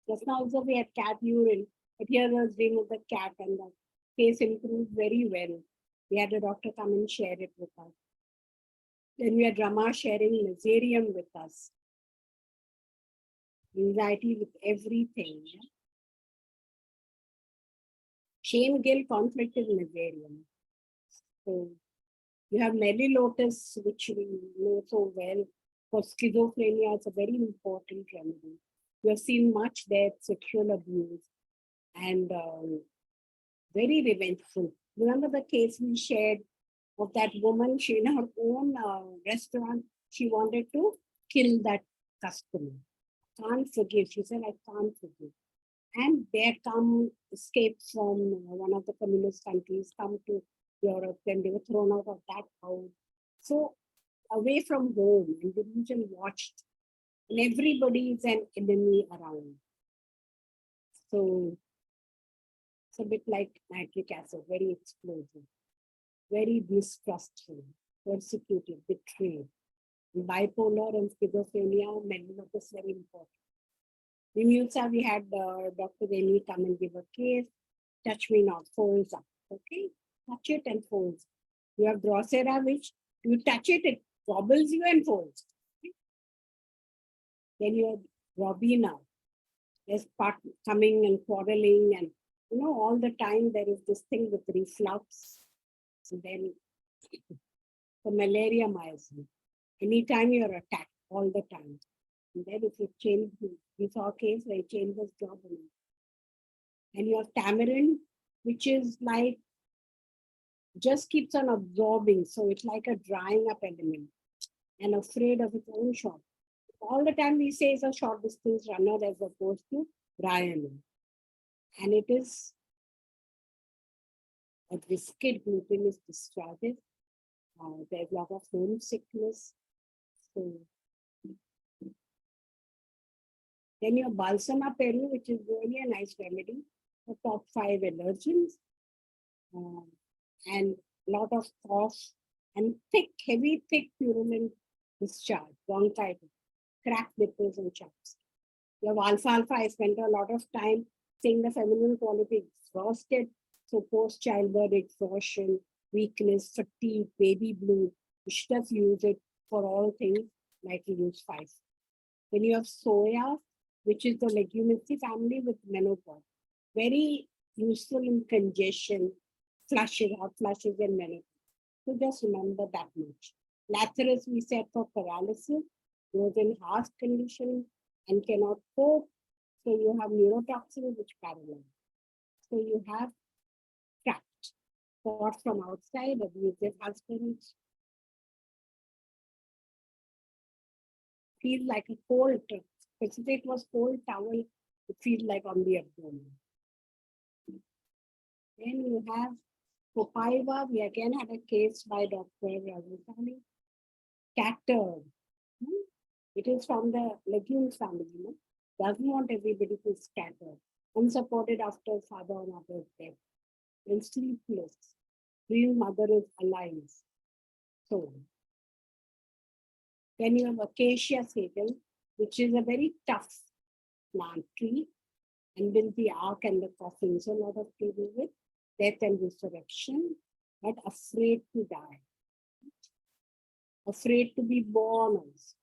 Just now also we had cat urine, but here was dream of the cat, and the case improved very well. We had a doctor come and share it with us. Then we had Rama sharing Nazarium with us. Anxiety with everything. Yeah? Shame, guilt, conflict is Nazarium. So you have Melilotus, which we know so well. For schizophrenia, it's a very important remedy. You have seen much there, sexual abuse, and very revengeful. Remember the case we shared of that woman? She, in her own restaurant, she wanted to kill that customer. Can't forgive. She said, I can't forgive. And they had come, escaped from one of the communist countries, come to Europe, then they were thrown out of that house. So away from home, and the region watched, and everybody is an enemy around. So it's a bit like nitric acid, very explosive, very distrustful, persecuted, betrayed. Bipolar and schizophrenia, mental health is very important. In USA, we had Dr. Reni come and give a case. Touch me not, folds up. Okay, touch it and folds. You have Drosera, which you touch it, it wobbles you and folds. Okay? Then you have Robina. There's part coming and quarreling, and all the time there is this thing with reflux. So then the malaria myasthenia. Anytime you're attacked, all the time. And then if you change, we saw a case where you change this job. And you have tamarind, which is like, just keeps on absorbing. So it's like a drying up element and afraid of its own shot. All the time we say it's a short distance runner as opposed to Ryan. And it is a viscid gluten is discharges. There's a lot of homesickness. So then your Balsama Peru, which is really a nice remedy for top 5 allergens. And a lot of cough and heavy, thick purulent discharge, bronchitis, cracked nipples and chops. You have alfalfa. I spent a lot of time saying the feminine quality exhausted. So post-childbirth exhaustion, weakness, fatigue, baby blue. You should just use it for all things like you use 5. Then you have soya, which is the leguminous family with menopause. Very useful in congestion, flushes, hot flushes and menopause. So just remember that much. Lathyrus we said for paralysis, those in heart condition and cannot cope. So you have neurotoxins which paralyze. So you have trapped thoughts from outside, abusive husbands. Feels like a cold, if it was cold towel, it feels like on the abdomen. Then you have Popaiva. We again had a case by Dr. Vishpala. Scattered. It is from the legumes family. Doesn't want everybody to scatter. Unsupported after father or mother's death. And sleepless. Real mother is alive. So then you have Acacia sagal, which is a very tough plant tree, and with the ark and the coffin. So a lot of people with death and resurrection, but afraid to die. Afraid to be born also.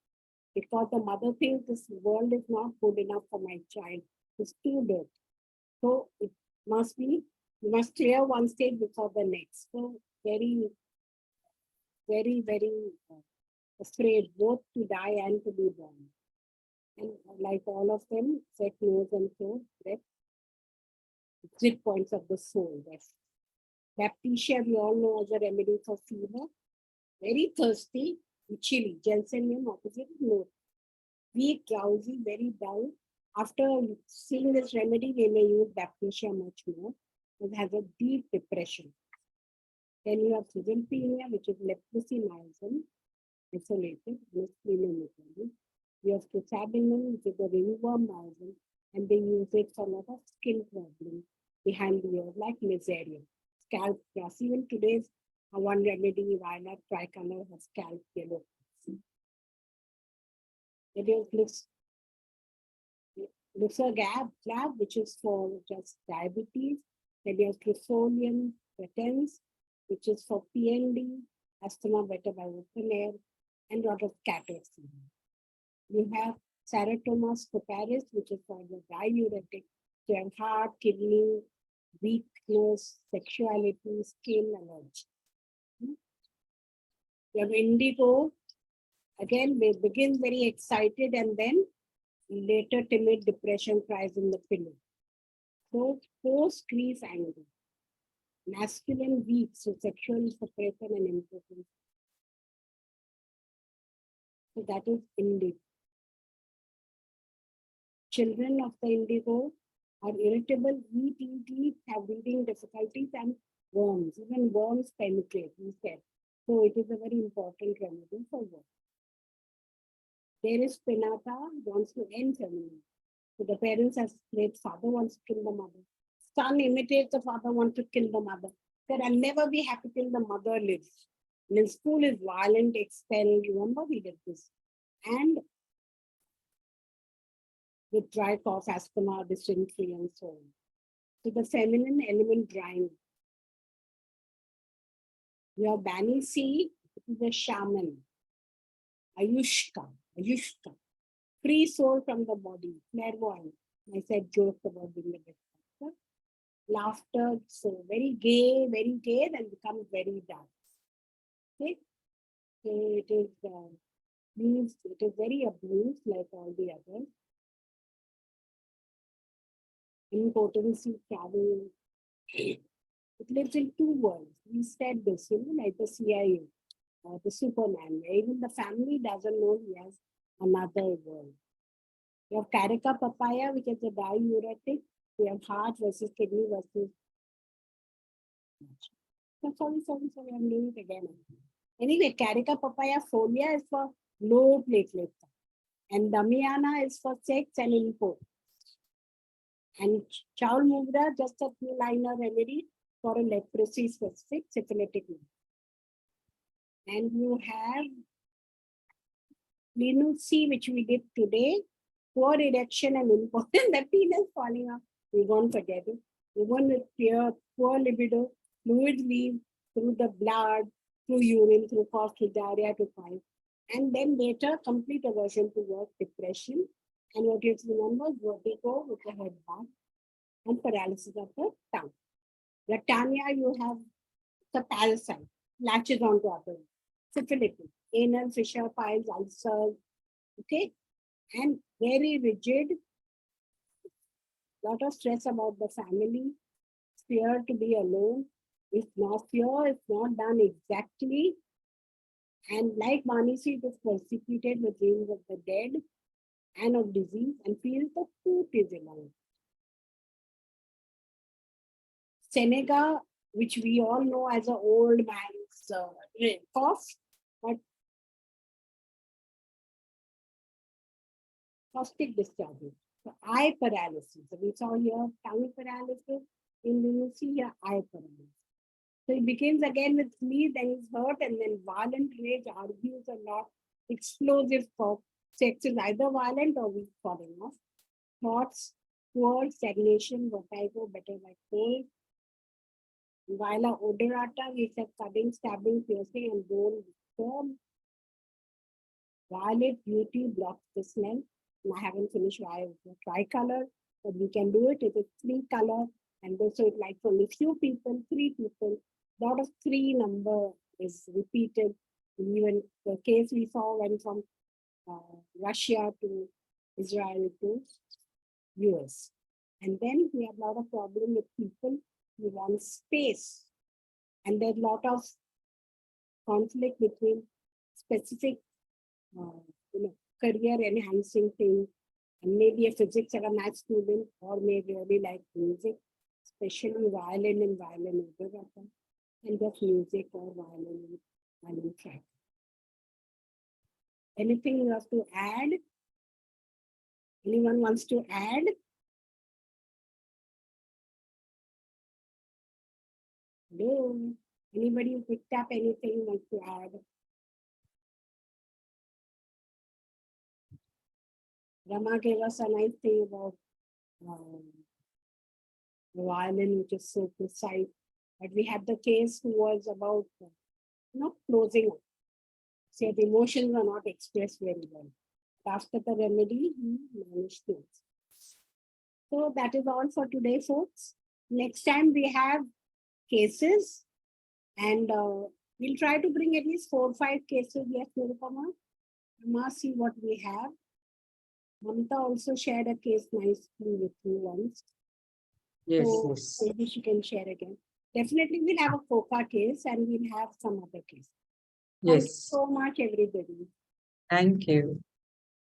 Because the mother thinks this world is not good enough for my child It's too dirty. So it must be, you must clear one stage before the next. So very, very afraid both to die and to be born. And like all of them, set nose and throat, breath, exit points of the soul. Baptisia, we all know as a remedy for fever. Very thirsty, chilly. Gelsemium opposite note. Weak, drowsy, very dull. After seeing this remedy, we may use Baptisia much more. It has a deep depression. Then you have Physiopenia, which is leprosy niacin, isolated, misclinical. You have Crisabinum, which is a ringworm niacin, and they use it for a lot of skin problems behind the ear, like Neisseria. Scalp grass. Even today's one remedy, violet tricolor, has scalp yellow. Then you have Glycergab, which is for just diabetes. Then you have Crisolium patens, which is for PND, asthma better by open air, and a lot of cataract. You have Seratomas scoparis, which is for the diuretic. You have heart, kidney, weakness, sexuality, skin allergy. You have indigo. Again, we begin very excited and then later timid depression cries in the pillow. So post grief anger. Masculine weak, so sexual separation and impotence. So that is indigo. Children of the indigo are irritable, eat, have breathing difficulties, and worms. Even worms penetrate, we said. So it is a very important remedy for worms. There is Pinata, wants to end femininity. So the parents are split, father wants to kill the mother. Son imitates the father, wants to kill the mother. Said, I'll never be happy till the mother lives. And in school is violent, expelled. Remember we did this. And with dry cough, asthma, dysentery, and so on. So the feminine element drying. You have Banisi, which is a shaman. Ayushka. Free soul from the body, clairvoyant. I said joke about being a bit faster. Laughter, so very gay, then becomes very dark. Okay? So it is means it is very abused like all the others. Impotency, travel. It lives in two worlds. We said this, like the CIA, the Superman. Even the family doesn't know he has another world. You have Carica papaya, which is a diuretic. We have heart versus kidney versus. Sorry, I'm doing it again. Anyway, Carica papaya folia is for low platelet. And Damiana is for sex and import. And Chaul Mugra, just a two-liner remedy for a leprosy specific syphilitic. And you have Linusi, which we did today. Poor erection and impotence, the penis falling off. We won't forget it. Even with poor libido, fluids leave through the blood, through urine, through cough, through diarrhea to find. And then later, complete aversion to work, depression. And what you have to remember, vertigo with the head back and paralysis of the tongue. Latania, you have the parasite, latches onto others. Syphilitic, anal, fissure, piles, ulcers, okay? And very rigid, lot of stress about the family, fear to be alone. If not fear, if not done exactly. And like Manisi, it is persecuted with dreams of the dead and of disease and feels the truth is alone. Senega, which we all know as an old man's cough, but caustic discharges. So eye paralysis. So we saw here tongue paralysis. In you see here eye paralysis. So it begins again with sneeze, then he's hurt, and then violent rage, argues a lot, explosive cough. Sex is either violent or weak falling off. Thoughts, poor, stagnation, vertigo, better like cold. Viola odorata, we said cutting, stabbing, piercing, and bone disturbed. Violet beauty blocks the smell. And I haven't finished tricolor. but we can do it. It is 3 color, and so it likes only few people, 3 people. Lot of 3 number is repeated. Even the case we saw went from Russia to Israel to US. And then we have a lot of problem with people who want space. And there's a lot of conflict between specific career enhancing thing, and maybe a physics or a math student, or may really like music, especially violin and violin, and just music or violin track. Anything you have to add? Anyone wants to add? No. Anybody who picked up anything wants to add? Rama gave us a nice thing about the violin, which is so precise. But we had the case who was about closing up. Say the emotions are not expressed very well. After the remedy, he managed to. So that is all for today, folks. Next time we have cases, and we'll try to bring at least 4 or 5 cases. Yes, Nirupama? See what we have. Mamita also shared a case nicely with you once. Yes, So yes. maybe she can share again. Definitely we'll have a COCA case, and we'll have some other case. Thank you Yes. so much, everybody. Thank you.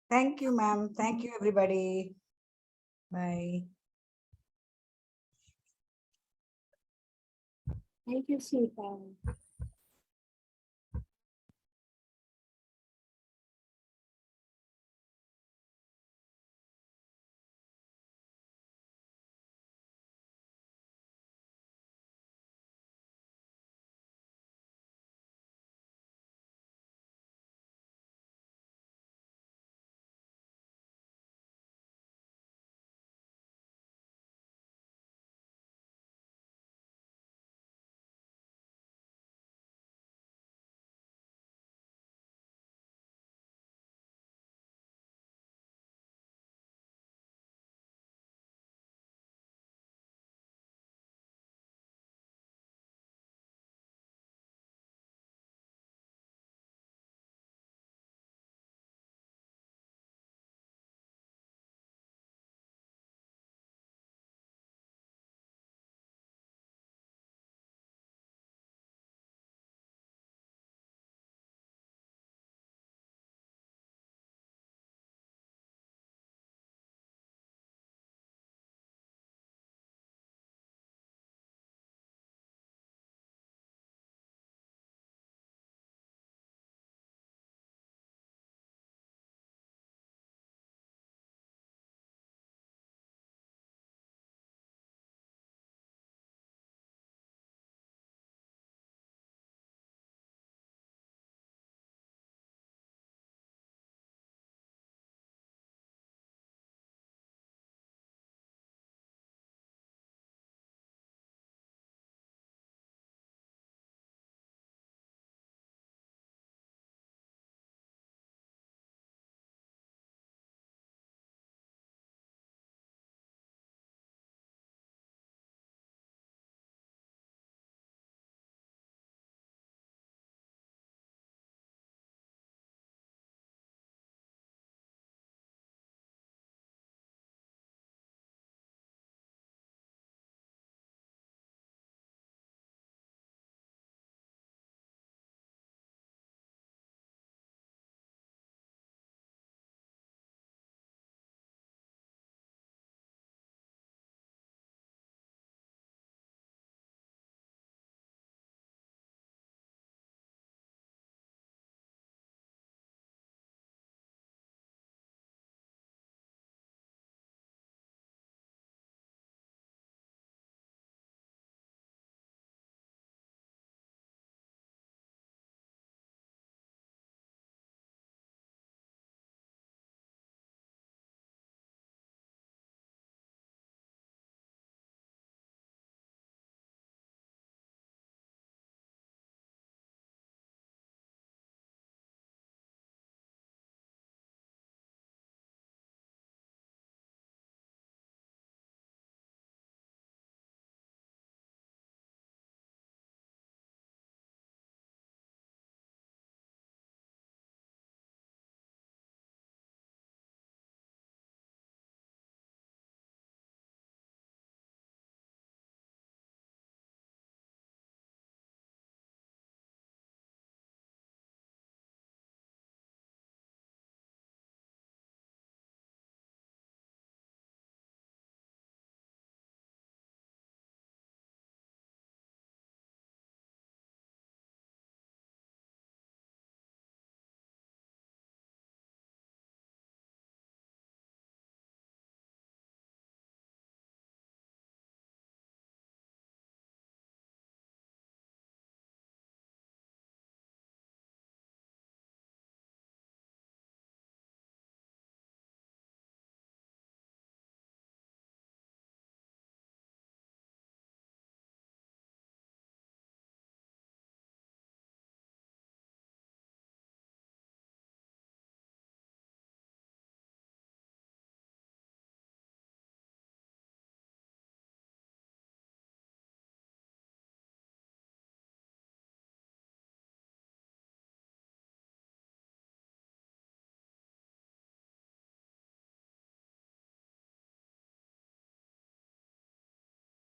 Thank you, ma'am. Thank you, everybody. Bye. Thank you, Smita.